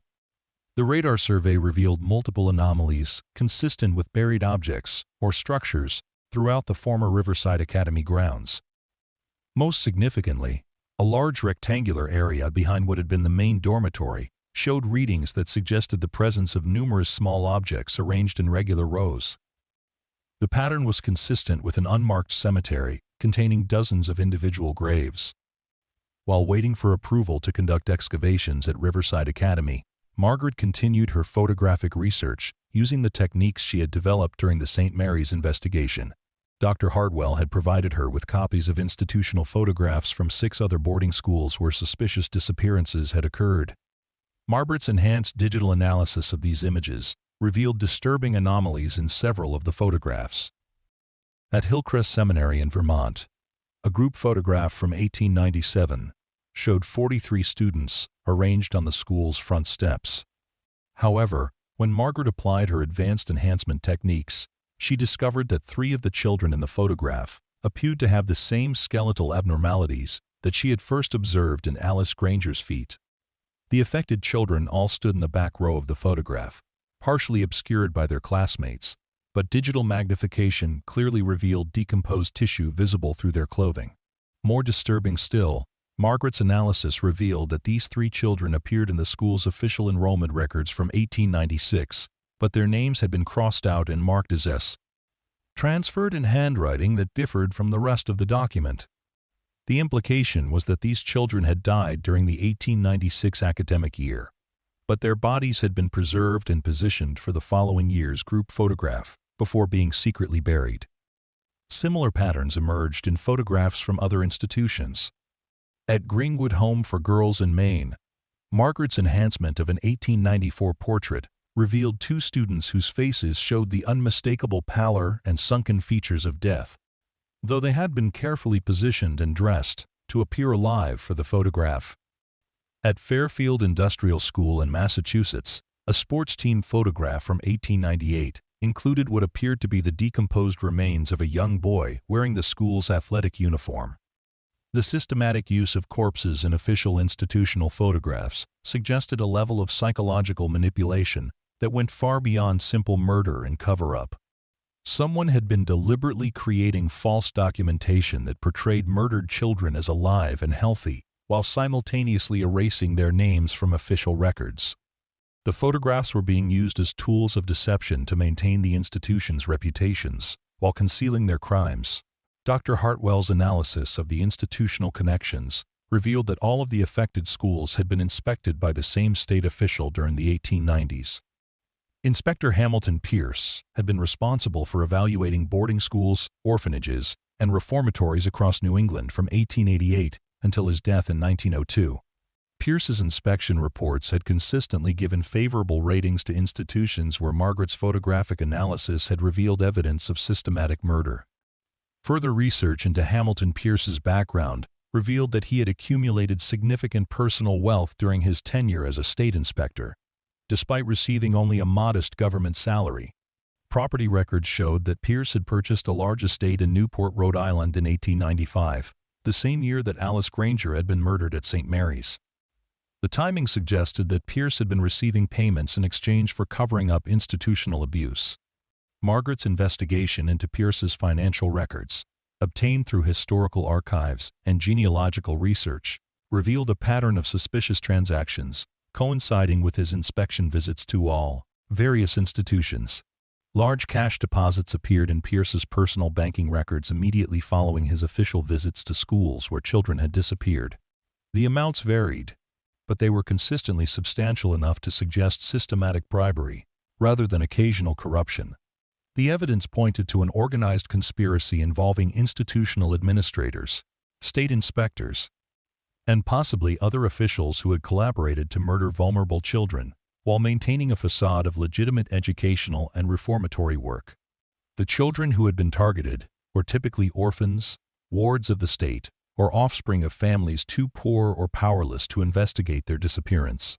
The radar survey revealed multiple anomalies consistent with buried objects or structures throughout the former Riverside Academy grounds. Most significantly, a large rectangular area behind what had been the main dormitory showed readings that suggested the presence of numerous small objects arranged in regular rows. The pattern was consistent with an unmarked cemetery containing dozens of individual graves. While waiting for approval to conduct excavations at Riverside Academy, Margaret continued her photographic research using the techniques she had developed during the St. Mary's investigation. Dr. Hartwell had provided her with copies of institutional photographs from 6 other boarding schools where suspicious disappearances had occurred. Margaret's enhanced digital analysis of these images revealed disturbing anomalies in several of the photographs. At Hillcrest Seminary in Vermont, a group photograph from 1897 showed 43 students arranged on the school's front steps. However, when Margaret applied her advanced enhancement techniques, she discovered that 3 of the children in the photograph appeared to have the same skeletal abnormalities that she had first observed in Alice Granger's feet. The affected children all stood in the back row of the photograph, partially obscured by their classmates, but digital magnification clearly revealed decomposed tissue visible through their clothing. More disturbing still, Margaret's analysis revealed that these 3 children appeared in the school's official enrollment records from 1896, but their names had been crossed out and marked as S. Transferred in handwriting that differed from the rest of the document. The implication was that these children had died during the 1896 academic year, but their bodies had been preserved and positioned for the following year's group photograph before being secretly buried. Similar patterns emerged in photographs from other institutions. At Greenwood Home for Girls in Maine, Margaret's enhancement of an 1894 portrait revealed 2 students whose faces showed the unmistakable pallor and sunken features of death, though they had been carefully positioned and dressed to appear alive for the photograph. At Fairfield Industrial School in Massachusetts, a sports team photograph from 1898 included what appeared to be the decomposed remains of a young boy wearing the school's athletic uniform. The systematic use of corpses in official institutional photographs suggested a level of psychological manipulation that went far beyond simple murder and cover-up. Someone had been deliberately creating false documentation that portrayed murdered children as alive and healthy, while simultaneously erasing their names from official records. The photographs were being used as tools of deception to maintain the institution's reputations, while concealing their crimes. Dr. Hartwell's analysis of the institutional connections revealed that all of the affected schools had been inspected by the same state official during the 1890s. Inspector Hamilton Pierce had been responsible for evaluating boarding schools, orphanages, and reformatories across New England from 1888 until his death in 1902. Pierce's inspection reports had consistently given favorable ratings to institutions where Margaret's photographic analysis had revealed evidence of systematic murder. Further research into Hamilton Pierce's background revealed that he had accumulated significant personal wealth during his tenure as a state inspector, despite receiving only a modest government salary. Property records showed that Pierce had purchased a large estate in Newport, Rhode Island in 1895, the same year that Alice Granger had been murdered at St. Mary's. The timing suggested that Pierce had been receiving payments in exchange for covering up institutional abuse. Margaret's investigation into Pierce's financial records obtained through historical archives and genealogical research, revealed a pattern of suspicious transactions, coinciding with his inspection visits to all various institutions. Large cash deposits appeared in Pierce's personal banking records immediately following his official visits to schools where children had disappeared. The amounts varied, but they were consistently substantial enough to suggest systematic bribery, rather than occasional corruption. The evidence pointed to an organized conspiracy involving institutional administrators, state inspectors, and possibly other officials who had collaborated to murder vulnerable children, while maintaining a facade of legitimate educational and reformatory work. The children who had been targeted were typically orphans, wards of the state, or offspring of families too poor or powerless to investigate their disappearance.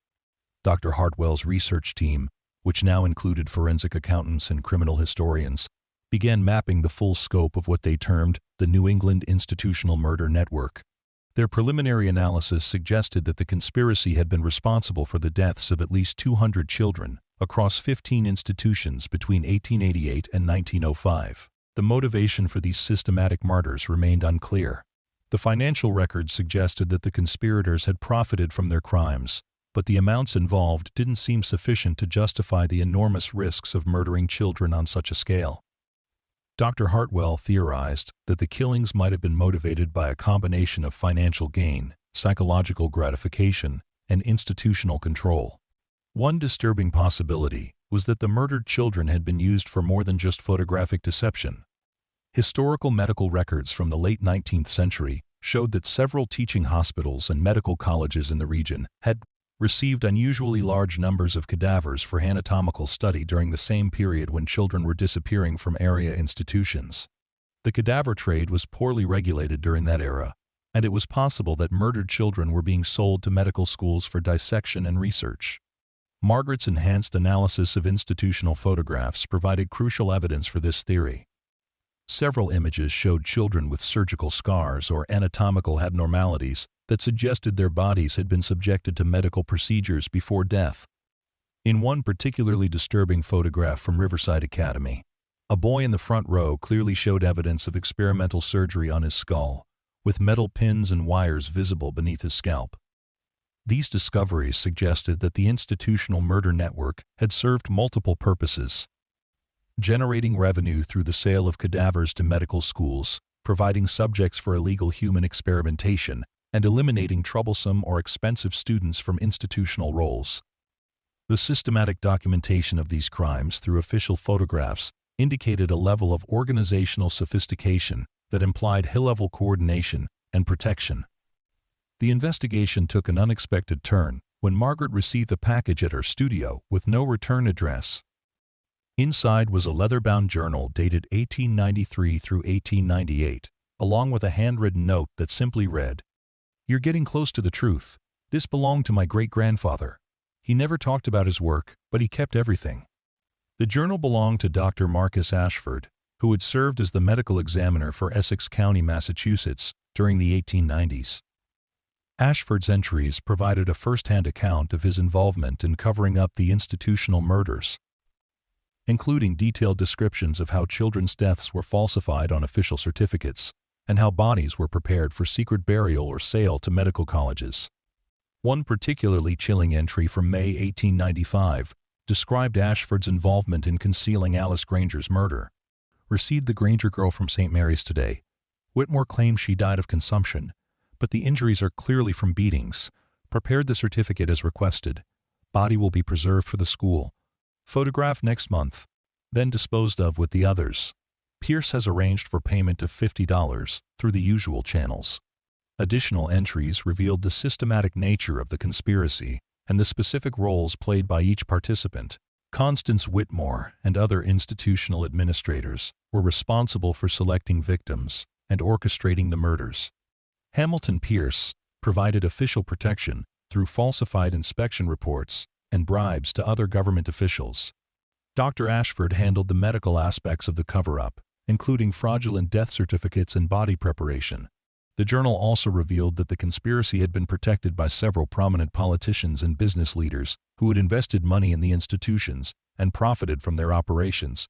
Dr. Hartwell's research team, which now included forensic accountants and criminal historians, began mapping the full scope of what they termed the New England Institutional Murder Network. Their preliminary analysis suggested that the conspiracy had been responsible for the deaths of at least 200 children across 15 institutions between 1888 and 1905. The motivation for these systematic murders remained unclear. The financial records suggested that the conspirators had profited from their crimes, but the amounts involved didn't seem sufficient to justify the enormous risks of murdering children on such a scale. Dr. Hartwell theorized that the killings might have been motivated by a combination of financial gain, psychological gratification, and institutional control. One disturbing possibility was that the murdered children had been used for more than just photographic deception. Historical medical records from the late 19th century showed that several teaching hospitals and medical colleges in the region had received unusually large numbers of cadavers for anatomical study during the same period when children were disappearing from area institutions. The cadaver trade was poorly regulated during that era, and it was possible that murdered children were being sold to medical schools for dissection and research. Margaret's enhanced analysis of institutional photographs provided crucial evidence for this theory. Several images showed children with surgical scars or anatomical abnormalities that suggested their bodies had been subjected to medical procedures before death. In one particularly disturbing photograph from Riverside Academy, a boy in the front row clearly showed evidence of experimental surgery on his skull, with metal pins and wires visible beneath his scalp. These discoveries suggested that the institutional murder network had served multiple purposes: generating revenue through the sale of cadavers to medical schools, providing subjects for illegal human experimentation, and eliminating troublesome or expensive students from institutional roles. The systematic documentation of these crimes through official photographs indicated a level of organizational sophistication that implied high-level coordination and protection. The investigation took an unexpected turn when Margaret received a package at her studio with no return address. Inside was a leather-bound journal dated 1893 through 1898, along with a handwritten note that simply read, "You're getting close to the truth. This belonged to my great-grandfather. He never talked about his work, but he kept everything." The journal belonged to Dr. Marcus Ashford, who had served as the medical examiner for Essex County, Massachusetts, during the 1890s. Ashford's entries provided a first-hand account of his involvement in covering up the institutional murders, including detailed descriptions of how children's deaths were falsified on official certificates and how bodies were prepared for secret burial or sale to medical colleges. One particularly chilling entry from May 1895 described Ashford's involvement in concealing Alice Granger's murder. "Received the Granger girl from St. Mary's today. Whitmore claims she died of consumption, but the injuries are clearly from beatings. Prepared the certificate as requested. Body will be preserved for the school. Photographed next month, then disposed of with the others. Pierce has arranged for payment of $50 through the usual channels." Additional entries revealed the systematic nature of the conspiracy and the specific roles played by each participant. Constance Whitmore and other institutional administrators were responsible for selecting victims and orchestrating the murders. Hamilton Pierce provided official protection through falsified inspection reports and bribes to other government officials. Dr. Ashford handled the medical aspects of the cover-up, including fraudulent death certificates and body preparation. The journal also revealed that the conspiracy had been protected by several prominent politicians and business leaders who had invested money in the institutions and profited from their operations.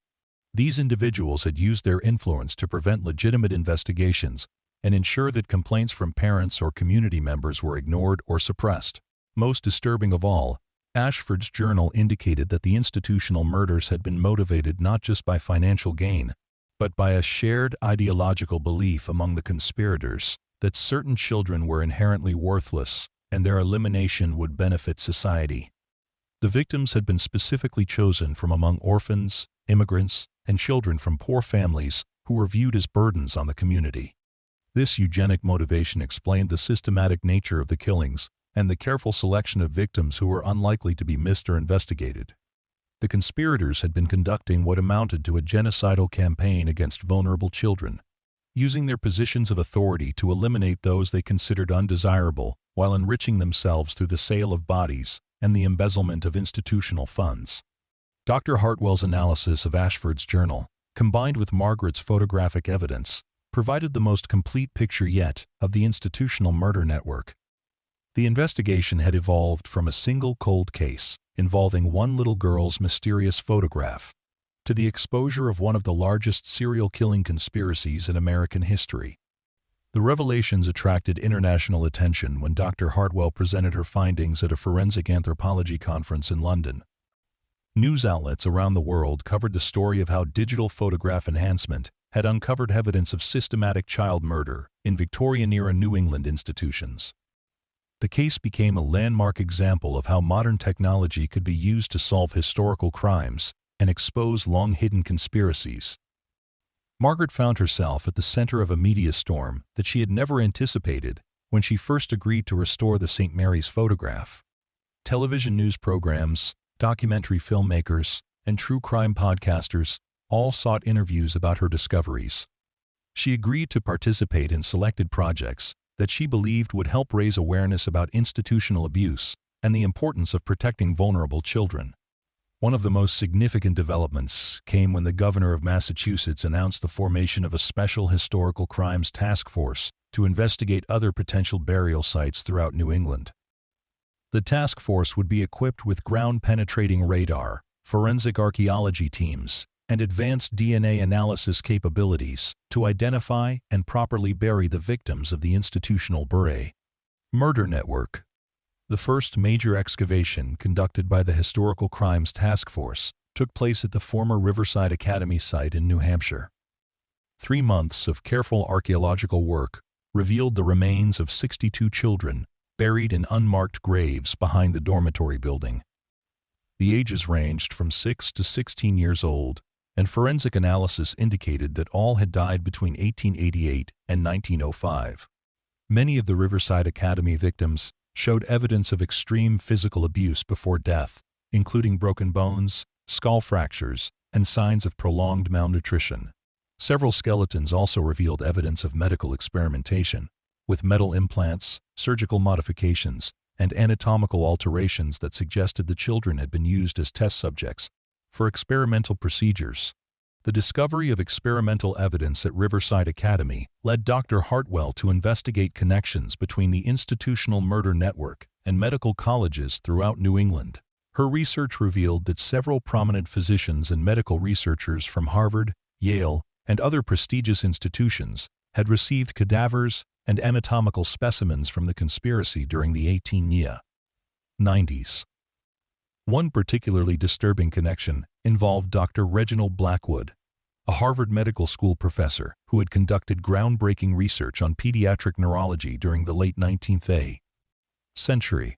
These individuals had used their influence to prevent legitimate investigations and ensure that complaints from parents or community members were ignored or suppressed. Most disturbing of all, Ashford's journal indicated that the institutional murders had been motivated not just by financial gain, but by a shared ideological belief among the conspirators that certain children were inherently worthless and their elimination would benefit society. The victims had been specifically chosen from among orphans, immigrants, and children from poor families who were viewed as burdens on the community. This eugenic motivation explained the systematic nature of the killings and the careful selection of victims who were unlikely to be missed or investigated. The conspirators had been conducting what amounted to a genocidal campaign against vulnerable children, using their positions of authority to eliminate those they considered undesirable while enriching themselves through the sale of bodies and the embezzlement of institutional funds. Dr. Hartwell's analysis of Ashford's journal, combined with Margaret's photographic evidence, provided the most complete picture yet of the institutional murder network. The investigation had evolved from a single cold case involving one little girl's mysterious photograph to the exposure of one of the largest serial killing conspiracies in American history. The revelations attracted international attention when Dr. Hartwell presented her findings at a forensic anthropology conference in London. News outlets around the world covered the story of how digital photograph enhancement had uncovered evidence of systematic child murder in Victorian-era New England institutions. The case became a landmark example of how modern technology could be used to solve historical crimes and expose long-hidden conspiracies. Margaret found herself at the center of a media storm that she had never anticipated when she first agreed to restore the St. Mary's photograph. Television news programs, documentary filmmakers, and true crime podcasters all sought interviews about her discoveries. She agreed to participate in selected projects that she believed would help raise awareness about institutional abuse and the importance of protecting vulnerable children. One of the most significant developments came when the governor of Massachusetts announced the formation of a special historical crimes task force to investigate other potential burial sites throughout New England. The task force would be equipped with ground-penetrating radar, forensic archaeology teams, and advanced DNA analysis capabilities to identify and properly bury the victims of the institutional murder network. The first major excavation conducted by the Historical Crimes Task Force took place at the former Riverside Academy site in New Hampshire. 3 months of careful archaeological work revealed the remains of 62 children buried in unmarked graves behind the dormitory building. The ages ranged from 6 to 16 years old, and forensic analysis indicated that all had died between 1888 and 1905. Many of the Riverside Academy victims showed evidence of extreme physical abuse before death, including broken bones, skull fractures, and signs of prolonged malnutrition. Several skeletons also revealed evidence of medical experimentation, with metal implants, surgical modifications, and anatomical alterations that suggested the children had been used as test subjects for experimental procedures. The discovery of experimental evidence at Riverside Academy led Dr. Hartwell to investigate connections between the institutional murder network and medical colleges throughout New England. Her research revealed that several prominent physicians and medical researchers from Harvard, Yale, and other prestigious institutions had received cadavers and anatomical specimens from the conspiracy during the 1890s. One particularly disturbing connection involved Dr. Reginald Blackwood, a Harvard Medical School professor who had conducted groundbreaking research on pediatric neurology during the late 19th century.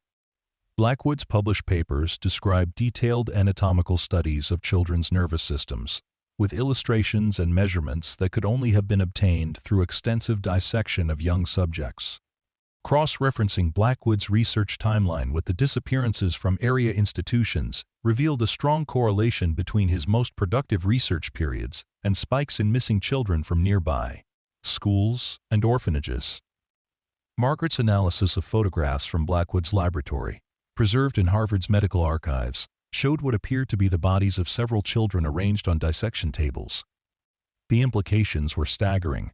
Blackwood's published papers describe detailed anatomical studies of children's nervous systems, with illustrations and measurements that could only have been obtained through extensive dissection of young subjects. Cross-referencing Blackwood's research timeline with the disappearances from area institutions revealed a strong correlation between his most productive research periods and spikes in missing children from nearby schools and orphanages. Margaret's analysis of photographs from Blackwood's laboratory, preserved in Harvard's medical archives, showed what appeared to be the bodies of several children arranged on dissection tables. The implications were staggering.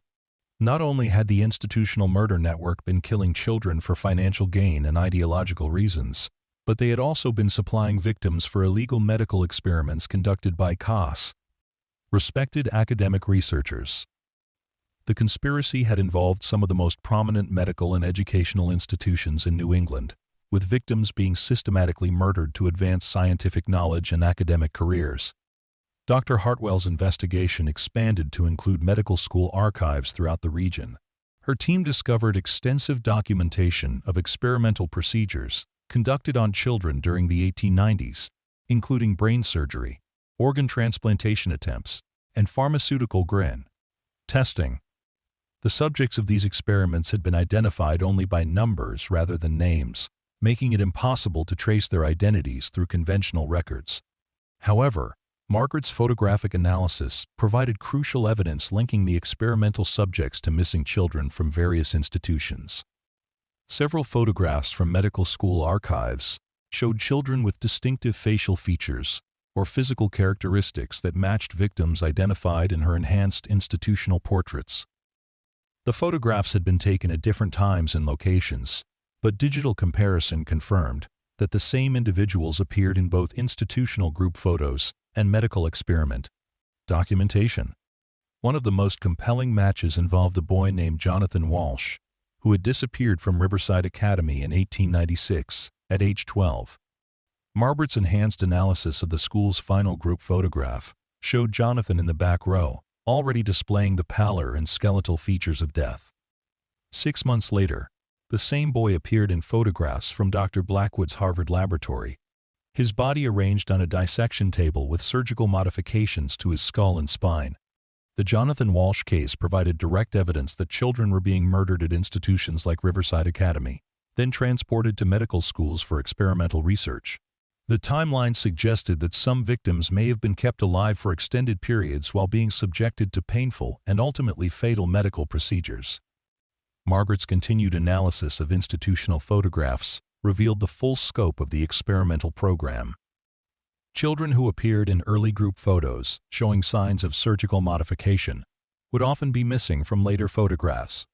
Not only had the institutional murder network been killing children for financial gain and ideological reasons, but they had also been supplying victims for illegal medical experiments conducted by COS. Respected academic researchers. The conspiracy had involved some of the most prominent medical and educational institutions in New England, with victims being systematically murdered to advance scientific knowledge and academic careers. Dr. Hartwell's investigation expanded to include medical school archives throughout the region. Her team discovered extensive documentation of experimental procedures conducted on children during the 1890s, including brain surgery, organ transplantation attempts, and pharmaceutical grain testing. The subjects of these experiments had been identified only by numbers rather than names, making it impossible to trace their identities through conventional records. However, Margaret's photographic analysis provided crucial evidence linking the experimental subjects to missing children from various institutions. Several photographs from medical school archives showed children with distinctive facial features or physical characteristics that matched victims identified in her enhanced institutional portraits. The photographs had been taken at different times and locations, but digital comparison confirmed that the same individuals appeared in both institutional group photos and medical experiment documentation. One of the most compelling matches involved a boy named Jonathan Walsh, who had disappeared from Riverside Academy in 1896 at age 12. Margaret's enhanced analysis of the school's final group photograph showed Jonathan in the back row, already displaying the pallor and skeletal features of death. 6 months later, the same boy appeared in photographs from Dr. Blackwood's Harvard laboratory, his body arranged on a dissection table with surgical modifications to his skull and spine. The Jonathan Walsh case provided direct evidence that children were being murdered at institutions like Riverside Academy, then transported to medical schools for experimental research. The timeline suggested that some victims may have been kept alive for extended periods while being subjected to painful and ultimately fatal medical procedures. Margaret's continued analysis of institutional photographs revealed the full scope of the experimental program. Children who appeared in early group photos showing signs of surgical modification would often be missing from later photographs,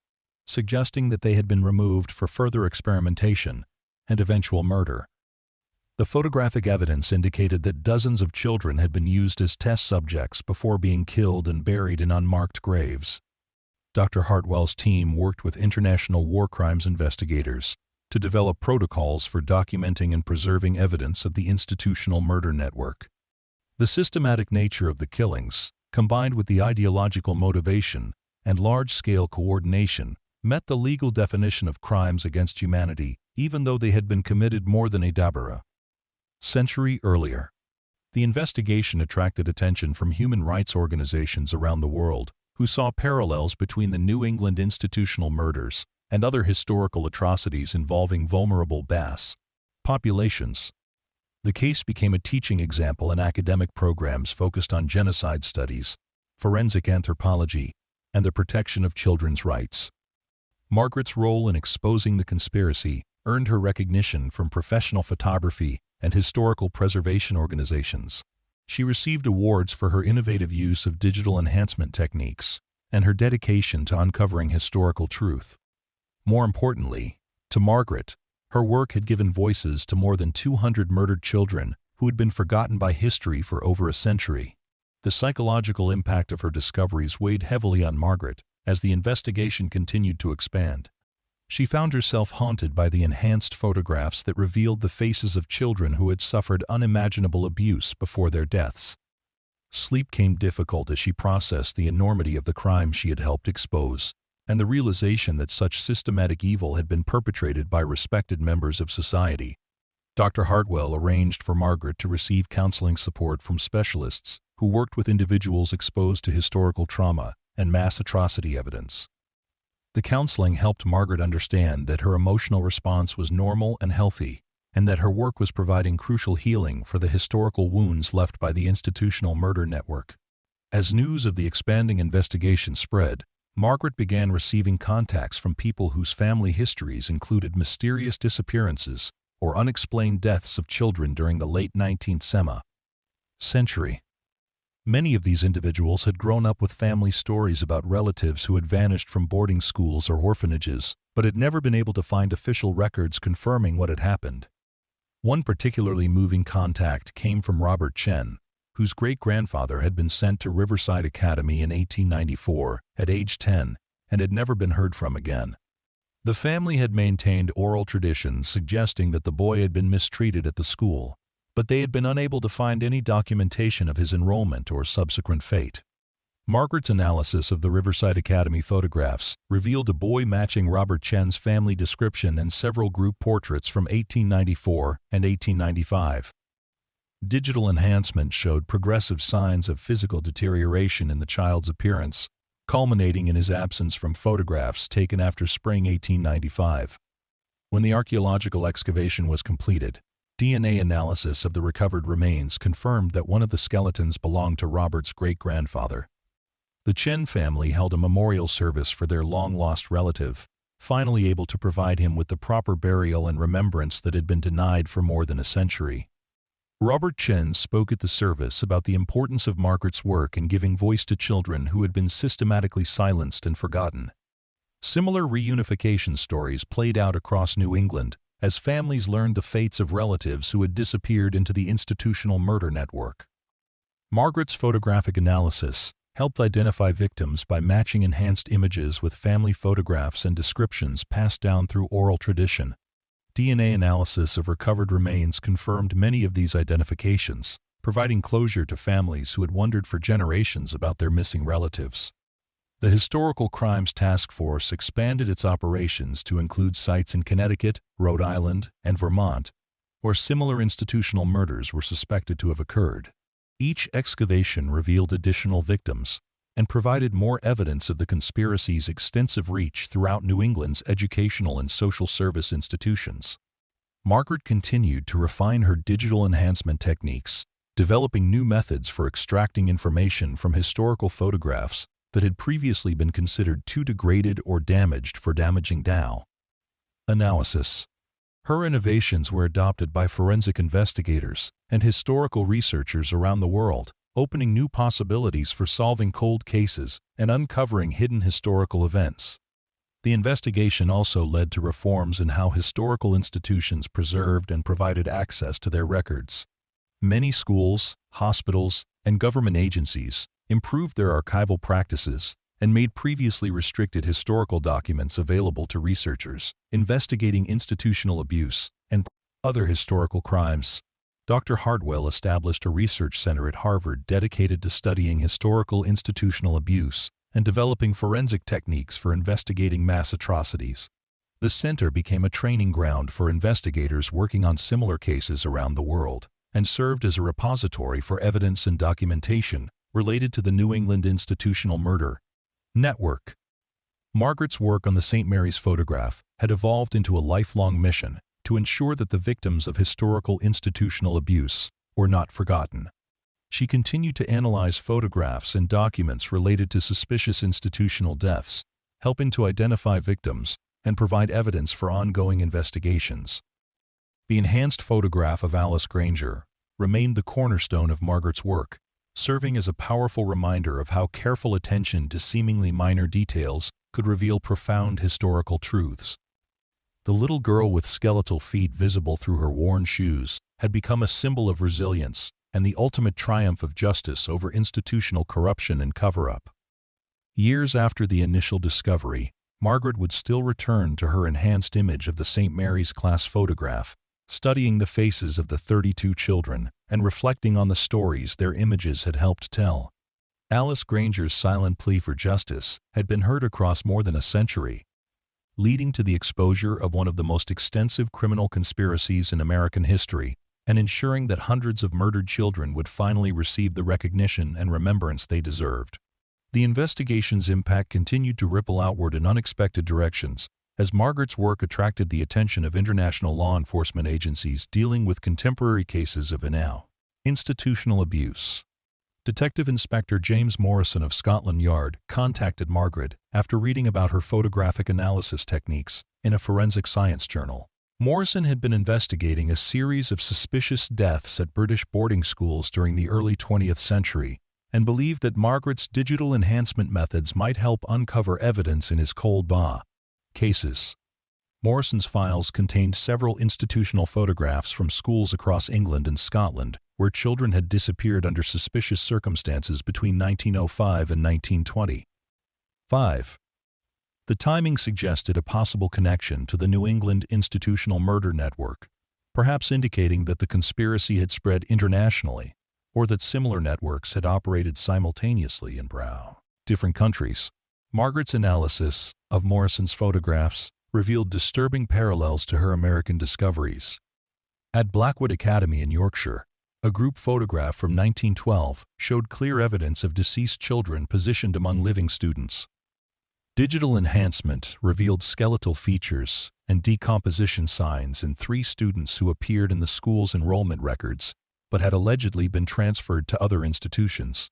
suggesting that they had been removed for further experimentation and eventual murder. The photographic evidence indicated that dozens of children had been used as test subjects before being killed and buried in unmarked graves. Dr. Hartwell's team worked with international war crimes investigators to develop protocols for documenting and preserving evidence of the institutional murder network. The systematic nature of the killings, combined with the ideological motivation and large-scale coordination, met the legal definition of crimes against humanity, even though they had been committed more than a century earlier. The investigation attracted attention from human rights organizations around the world, who saw parallels between the New England institutional murders and other historical atrocities involving vulnerable Basque populations. The case became a teaching example in academic programs focused on genocide studies, forensic anthropology, and the protection of children's rights. Margaret's role in exposing the conspiracy earned her recognition from professional photography and historical preservation organizations. She received awards for her innovative use of digital enhancement techniques and her dedication to uncovering historical truth. More importantly, to Margaret, her work had given voices to more than 200 murdered children who had been forgotten by history for over a century. The psychological impact of her discoveries weighed heavily on Margaret as the investigation continued to expand. She found herself haunted by the enhanced photographs that revealed the faces of children who had suffered unimaginable abuse before their deaths. Sleep came difficult as she processed the enormity of the crime she had helped expose, and the realization that such systematic evil had been perpetrated by respected members of society. Dr. Hartwell arranged for Margaret to receive counseling support from specialists who worked with individuals exposed to historical trauma and mass atrocity evidence. The counseling helped Margaret understand that her emotional response was normal and healthy, and that her work was providing crucial healing for the historical wounds left by the institutional murder network. As news of the expanding investigation spread, Margaret began receiving contacts from people whose family histories included mysterious disappearances or unexplained deaths of children during the late 19th century. Many of these individuals had grown up with family stories about relatives who had vanished from boarding schools or orphanages, but had never been able to find official records confirming what had happened. One particularly moving contact came from Robert Chen, whose great-grandfather had been sent to Riverside Academy in 1894 at age 10 and had never been heard from again. The family had maintained oral traditions suggesting that the boy had been mistreated at the school, but they had been unable to find any documentation of his enrollment or subsequent fate. Margaret's analysis of the Riverside Academy photographs revealed a boy matching Robert Chen's family description and several group portraits from 1894 and 1895. Digital enhancement showed progressive signs of physical deterioration in the child's appearance, culminating in his absence from photographs taken after spring 1895. When the archaeological excavation was completed, DNA analysis of the recovered remains confirmed that one of the skeletons belonged to Robert's great-grandfather. The Chen family held a memorial service for their long-lost relative, finally able to provide him with the proper burial and remembrance that had been denied for more than a century. Robert Chen spoke at the service about the importance of Margaret's work in giving voice to children who had been systematically silenced and forgotten. Similar reunification stories played out across New England as families learned the fates of relatives who had disappeared into the institutional murder network. Margaret's photographic analysis helped identify victims by matching enhanced images with family photographs and descriptions passed down through oral tradition. DNA analysis of recovered remains confirmed many of these identifications, providing closure to families who had wondered for generations about their missing relatives. The Historical Crimes Task Force expanded its operations to include sites in Connecticut, Rhode Island, and Vermont, where similar institutional murders were suspected to have occurred. Each excavation revealed additional victims and provided more evidence of the conspiracy's extensive reach throughout New England's educational and social service institutions. Margaret continued to refine her digital enhancement techniques, developing new methods for extracting information from historical photographs that had previously been considered too degraded or damaged for damaging data analysis. Her innovations were adopted by forensic investigators and historical researchers around the world, opening new possibilities for solving cold cases and uncovering hidden historical events. The investigation also led to reforms in how historical institutions preserved and provided access to their records. Many schools, hospitals, and government agencies improved their archival practices and made previously restricted historical documents available to researchers investigating institutional abuse and other historical crimes. Dr. Hardwell established a research center at Harvard dedicated to studying historical institutional abuse and developing forensic techniques for investigating mass atrocities. The center became a training ground for investigators working on similar cases around the world and served as a repository for evidence and documentation related to the New England institutional murder network. Margaret's work on the St. Mary's photograph had evolved into a lifelong mission to ensure that the victims of historical institutional abuse were not forgotten. She continued to analyze photographs and documents related to suspicious institutional deaths, helping to identify victims and provide evidence for ongoing investigations. The enhanced photograph of Alice Granger remained the cornerstone of Margaret's work, serving as a powerful reminder of how careful attention to seemingly minor details could reveal profound historical truths. The little girl with skeletal feet visible through her worn shoes had become a symbol of resilience and the ultimate triumph of justice over institutional corruption and cover-up. Years after the initial discovery, Margaret would still return to her enhanced image of the St. Mary's class photograph, studying the faces of the 32 children and reflecting on the stories their images had helped tell. Alice Granger's silent plea for justice had been heard across more than a century, leading to the exposure of one of the most extensive criminal conspiracies in American history and ensuring that hundreds of murdered children would finally receive the recognition and remembrance they deserved. The investigation's impact continued to ripple outward in unexpected directions, as Margaret's work attracted the attention of international law enforcement agencies dealing with contemporary cases of institutional abuse. Detective Inspector James Morrison of Scotland Yard contacted Margaret after reading about her photographic analysis techniques in a forensic science journal. Morrison had been investigating a series of suspicious deaths at British boarding schools during the early 20th century and believed that Margaret's digital enhancement methods might help uncover evidence in his cold cases. Morrison's files contained several institutional photographs from schools across England and Scotland, where children had disappeared under suspicious circumstances between 1905 and 1920. 5. The timing suggested a possible connection to the New England institutional murder network, perhaps indicating that the conspiracy had spread internationally, or that similar networks had operated simultaneously in different countries. Margaret's analysis of Morrison's photographs revealed disturbing parallels to her American discoveries. At Blackwood Academy in Yorkshire, a group photograph from 1912 showed clear evidence of deceased children positioned among living students. Digital enhancement revealed skeletal features and decomposition signs in 3 students who appeared in the school's enrollment records, but had allegedly been transferred to other institutions.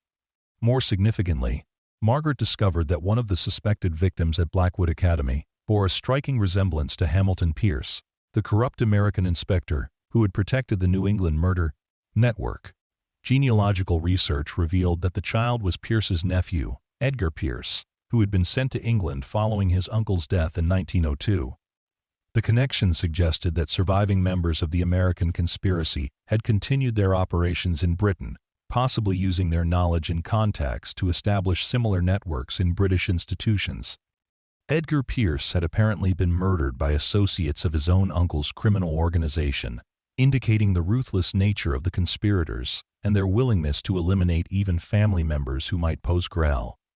More significantly, Margaret discovered that one of the suspected victims at Blackwood Academy bore a striking resemblance to Hamilton Pierce, the corrupt American inspector who had protected the New England murder network. Genealogical research revealed that the child was Pierce's nephew, Edgar Pierce, who had been sent to England following his uncle's death in 1902. The connection suggested that surviving members of the American conspiracy had continued their operations in Britain, possibly using their knowledge and contacts to establish similar networks in British institutions. Edgar Pierce had apparently been murdered by associates of his own uncle's criminal organization, indicating the ruthless nature of the conspirators and their willingness to eliminate even family members who might pose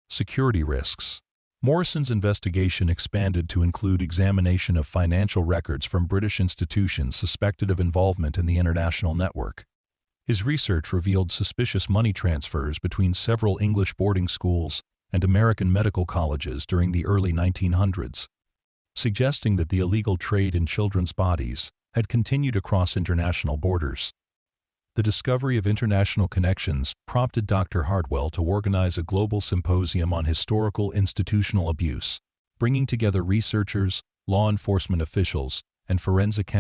security risks. Morrison's investigation expanded to include examination of financial records from British institutions suspected of involvement in the international network. His research revealed suspicious money transfers between several English boarding schools and American medical colleges during the early 1900s, suggesting that the illegal trade in children's bodies had continued across international borders. The discovery of international connections prompted Dr. Hartwell to organize a global symposium on historical institutional abuse, bringing together researchers, law enforcement officials, and forensic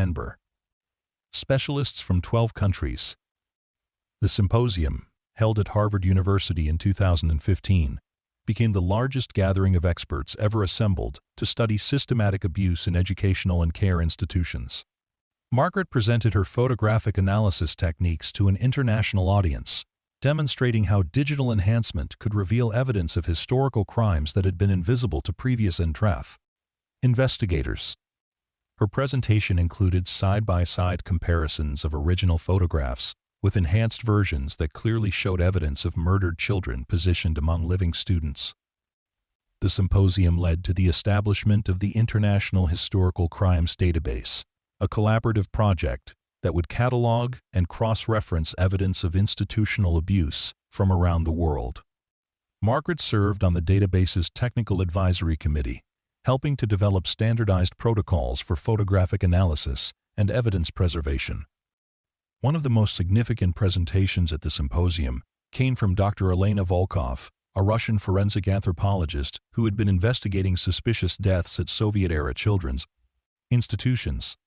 specialists from 12 countries. The symposium, held at Harvard University in 2015, became the largest gathering of experts ever assembled to study systematic abuse in educational and care institutions. Margaret presented her photographic analysis techniques to an international audience, demonstrating how digital enhancement could reveal evidence of historical crimes that had been invisible to previous investigators. Her presentation included side-by-side comparisons of original photographs with enhanced versions that clearly showed evidence of murdered children positioned among living students. The symposium led to the establishment of the International Historical Crimes Database, a collaborative project that would catalog and cross-reference evidence of institutional abuse from around the world. Margaret served on the database's technical advisory committee, helping to develop standardized protocols for photographic analysis and evidence preservation. One of the most significant presentations at the symposium came from Dr. Elena Volkov, a Russian forensic anthropologist who had been investigating suspicious deaths at Soviet-era children's institutions.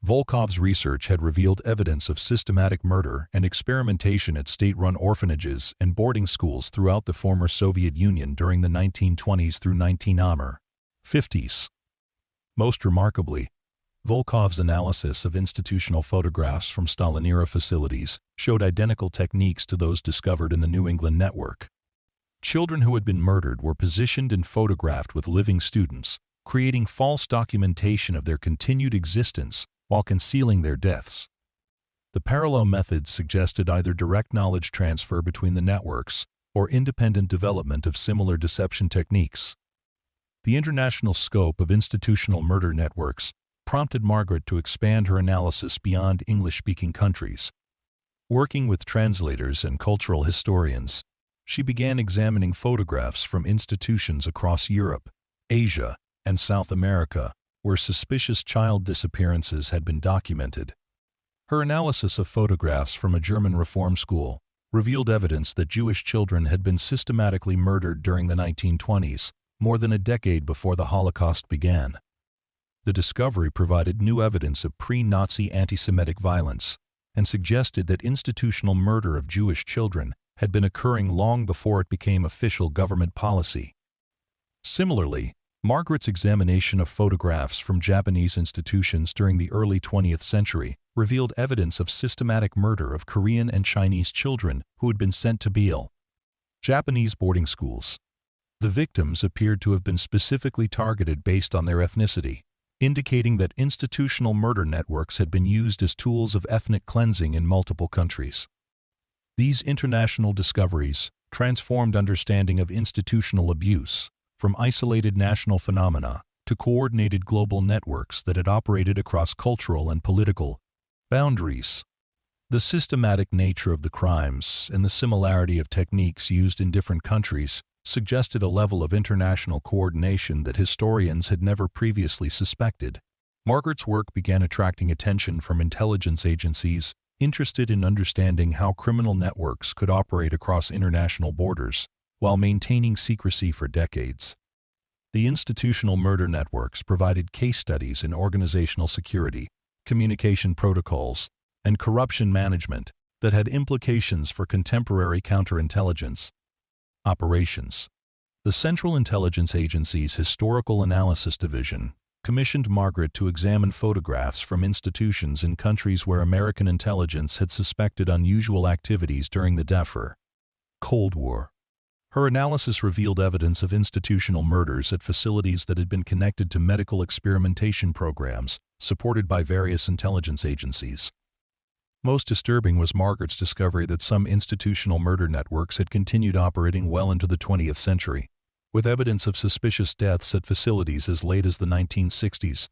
Volkov's research had revealed evidence of systematic murder and experimentation at state-run orphanages and boarding schools throughout the former Soviet Union during the 1920s through 1950s. Most remarkably, Volkov's analysis of institutional photographs from Stalin-era facilities showed identical techniques to those discovered in the New England network. Children who had been murdered were positioned and photographed with living students, creating false documentation of their continued existence while concealing their deaths. The parallel methods suggested either direct knowledge transfer between the networks or independent development of similar deception techniques. The international scope of institutional murder networks prompted Margaret to expand her analysis beyond English-speaking countries. Working with translators and cultural historians, she began examining photographs from institutions across Europe, Asia, and South America, where suspicious child disappearances had been documented. Her analysis of photographs from a German reform school revealed evidence that Jewish children had been systematically murdered during the 1920s, more than a decade before the Holocaust began. The discovery provided new evidence of pre-Nazi anti-Semitic violence and suggested that institutional murder of Jewish children had been occurring long before it became official government policy. Similarly, Margaret's examination of photographs from Japanese institutions during the early 20th century revealed evidence of systematic murder of Korean and Chinese children who had been sent to Japanese boarding schools. The victims appeared to have been specifically targeted based on their ethnicity, indicating that institutional murder networks had been used as tools of ethnic cleansing in multiple countries. These international discoveries transformed understanding of institutional abuse from isolated national phenomena to coordinated global networks that had operated across cultural and political boundaries. The systematic nature of the crimes and the similarity of techniques used in different countries suggested a level of international coordination that historians had never previously suspected. Margaret's work began attracting attention from intelligence agencies interested in understanding how criminal networks could operate across international borders while maintaining secrecy for decades. The institutional murder networks provided case studies in organizational security, communication protocols, and corruption management that had implications for contemporary counterintelligence operations. The Central Intelligence Agency's Historical Analysis Division commissioned Margaret to examine photographs from institutions in countries where American intelligence had suspected unusual activities during the Cold War. Her analysis revealed evidence of institutional murders at facilities that had been connected to medical experimentation programs supported by various intelligence agencies. Most disturbing was Margaret's discovery that some institutional murder networks had continued operating well into the 20th century, with evidence of suspicious deaths at facilities as late as the 1960s.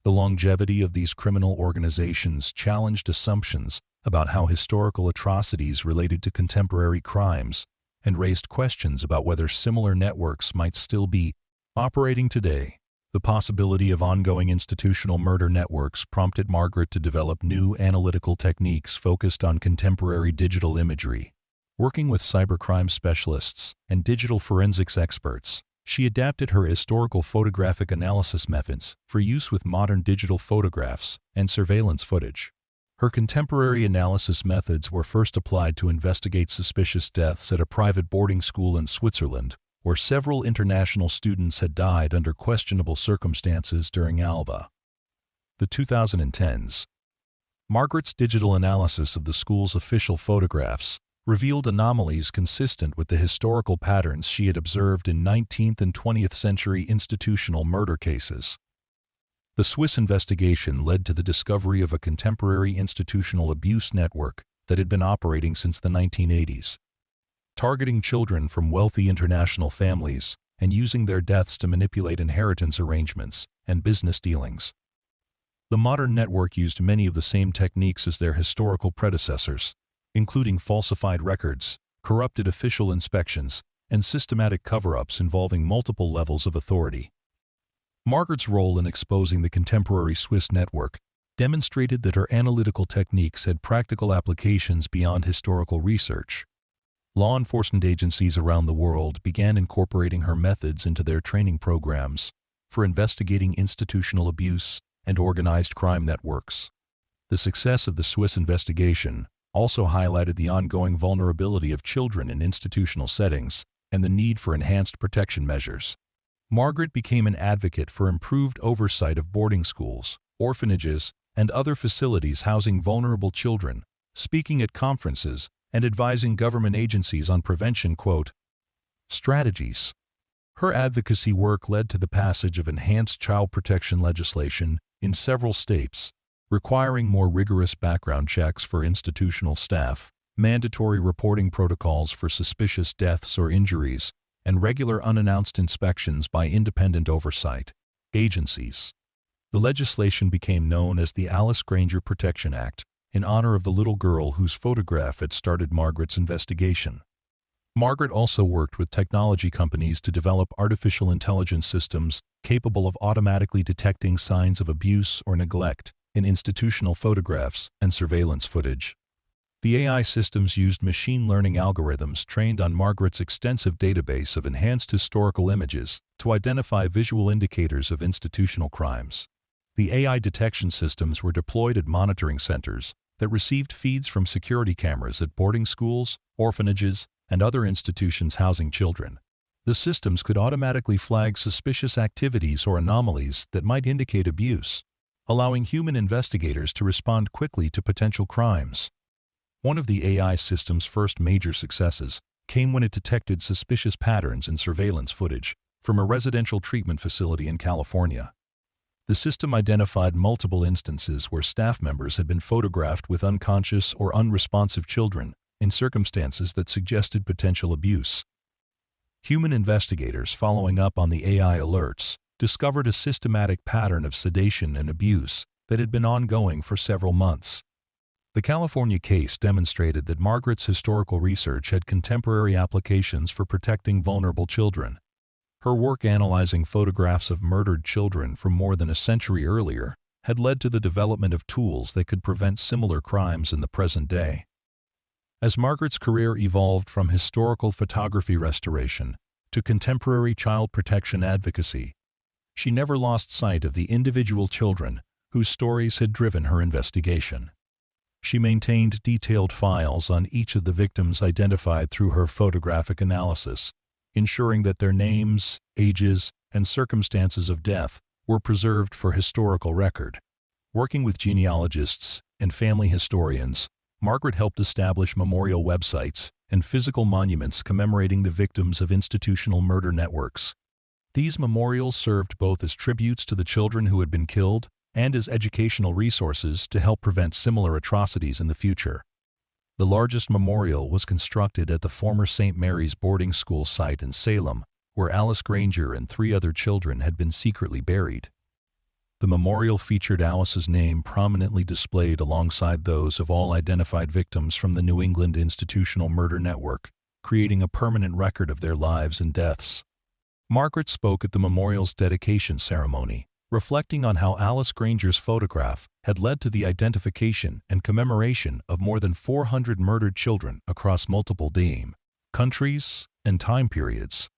The longevity of these criminal organizations challenged assumptions about how historical atrocities related to contemporary crimes and raised questions about whether similar networks might still be operating today. The possibility of ongoing institutional murder networks prompted Margaret to develop new analytical techniques focused on contemporary digital imagery. Working with cybercrime specialists and digital forensics experts, she adapted her historical photographic analysis methods for use with modern digital photographs and surveillance footage. Her contemporary analysis methods were first applied to investigate suspicious deaths at a private boarding school in Switzerland, where several international students had died under questionable circumstances during the 2010s. Margaret's digital analysis of the school's official photographs revealed anomalies consistent with the historical patterns she had observed in 19th and 20th century institutional murder cases. The Swiss investigation led to the discovery of a contemporary institutional abuse network that had been operating since the 1980s. Targeting children from wealthy international families and using their deaths to manipulate inheritance arrangements and business dealings. The modern network used many of the same techniques as their historical predecessors, including falsified records, corrupted official inspections, and systematic cover-ups involving multiple levels of authority. Margaret's role in exposing the contemporary Swiss network demonstrated that her analytical techniques had practical applications beyond historical research. Law enforcement agencies around the world began incorporating her methods into their training programs for investigating institutional abuse and organized crime networks. The success of the Swiss investigation also highlighted the ongoing vulnerability of children in institutional settings and the need for enhanced protection measures. Margaret became an advocate for improved oversight of boarding schools, orphanages, and other facilities housing vulnerable children, speaking at conferences and advising government agencies on prevention strategies. Her advocacy work led to the passage of enhanced child protection legislation in several states, requiring more rigorous background checks for institutional staff, mandatory reporting protocols for suspicious deaths or injuries, and regular unannounced inspections by independent oversight agencies. The legislation became known as the Alice Granger Protection Act, in honor of the little girl whose photograph had started Margaret's investigation. Margaret also worked with technology companies to develop artificial intelligence systems capable of automatically detecting signs of abuse or neglect in institutional photographs and surveillance footage. The AI systems used machine learning algorithms trained on Margaret's extensive database of enhanced historical images to identify visual indicators of institutional crimes. The AI detection systems were deployed at monitoring centers that received feeds from security cameras at boarding schools, orphanages, and other institutions housing children. The systems could automatically flag suspicious activities or anomalies that might indicate abuse. allowing human investigators to respond quickly to potential crimes. One of the AI system's first major successes came when it detected suspicious patterns in surveillance footage from a residential treatment facility in California. The system identified multiple instances where staff members had been photographed with unconscious or unresponsive children in circumstances that suggested potential abuse. Human investigators following up on the AI alerts discovered a systematic pattern of sedation and abuse that had been ongoing for several months. The California case demonstrated that Margaret's historical research had contemporary applications for protecting vulnerable children. Her work analyzing photographs of murdered children from more than a century earlier had led to the development of tools that could prevent similar crimes in the present day. As Margaret's career evolved from historical photography restoration to contemporary child protection advocacy, she never lost sight of the individual children whose stories had driven her investigation. She maintained detailed files on each of the victims identified through her photographic analysis, ensuring that their names, ages, and circumstances of death were preserved for historical record. Working with genealogists and family historians, Margaret helped establish memorial websites and physical monuments commemorating the victims of institutional murder networks. These memorials served both as tributes to the children who had been killed and as educational resources to help prevent similar atrocities in the future. The largest memorial was constructed at the former St. Mary's boarding school site in Salem, where Alice Granger and 3 other children had been secretly buried. The memorial featured Alice's name prominently displayed alongside those of all identified victims from the New England institutional murder network, creating a permanent record of their lives and deaths. Margaret spoke at the memorial's dedication ceremony, reflecting on how Alice Granger's photograph had led to the identification and commemoration of more than 400 murdered children across multiple countries, and time periods.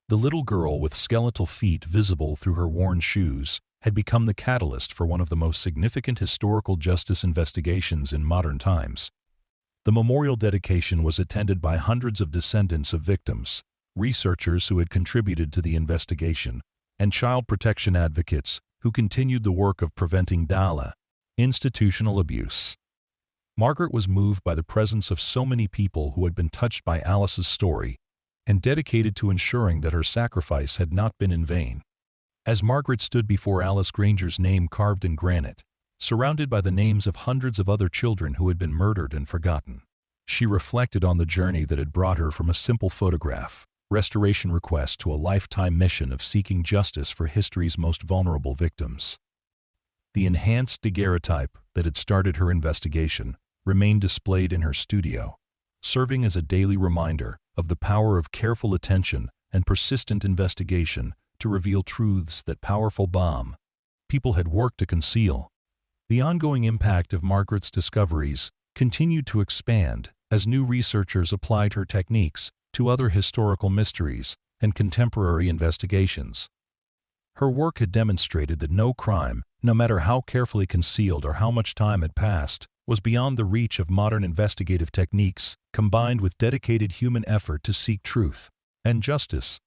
The little girl with skeletal feet visible through her worn shoes had become the catalyst for one of the most significant historical justice investigations in modern times. The memorial dedication was attended by hundreds of descendants of victims, researchers who had contributed to the investigation, and child protection advocates who continued the work of preventing institutional abuse. Margaret was moved by the presence of so many people who had been touched by Alice's story and dedicated to ensuring that her sacrifice had not been in vain. As Margaret stood before Alice Granger's name carved in granite, surrounded by the names of hundreds of other children who had been murdered and forgotten, she reflected on the journey that had brought her from a simple photograph restoration request to a lifetime mission of seeking justice for history's most vulnerable victims. The enhanced daguerreotype that had started her investigation remained displayed in her studio, serving as a daily reminder of the power of careful attention and persistent investigation to reveal truths that powerful people had worked to conceal. The ongoing impact of Margaret's discoveries continued to expand as new researchers applied her techniques to other historical mysteries and contemporary investigations. Her work had demonstrated that no crime, no matter how carefully concealed or how much time had passed, was beyond the reach of modern investigative techniques combined with dedicated human effort to seek truth and justice.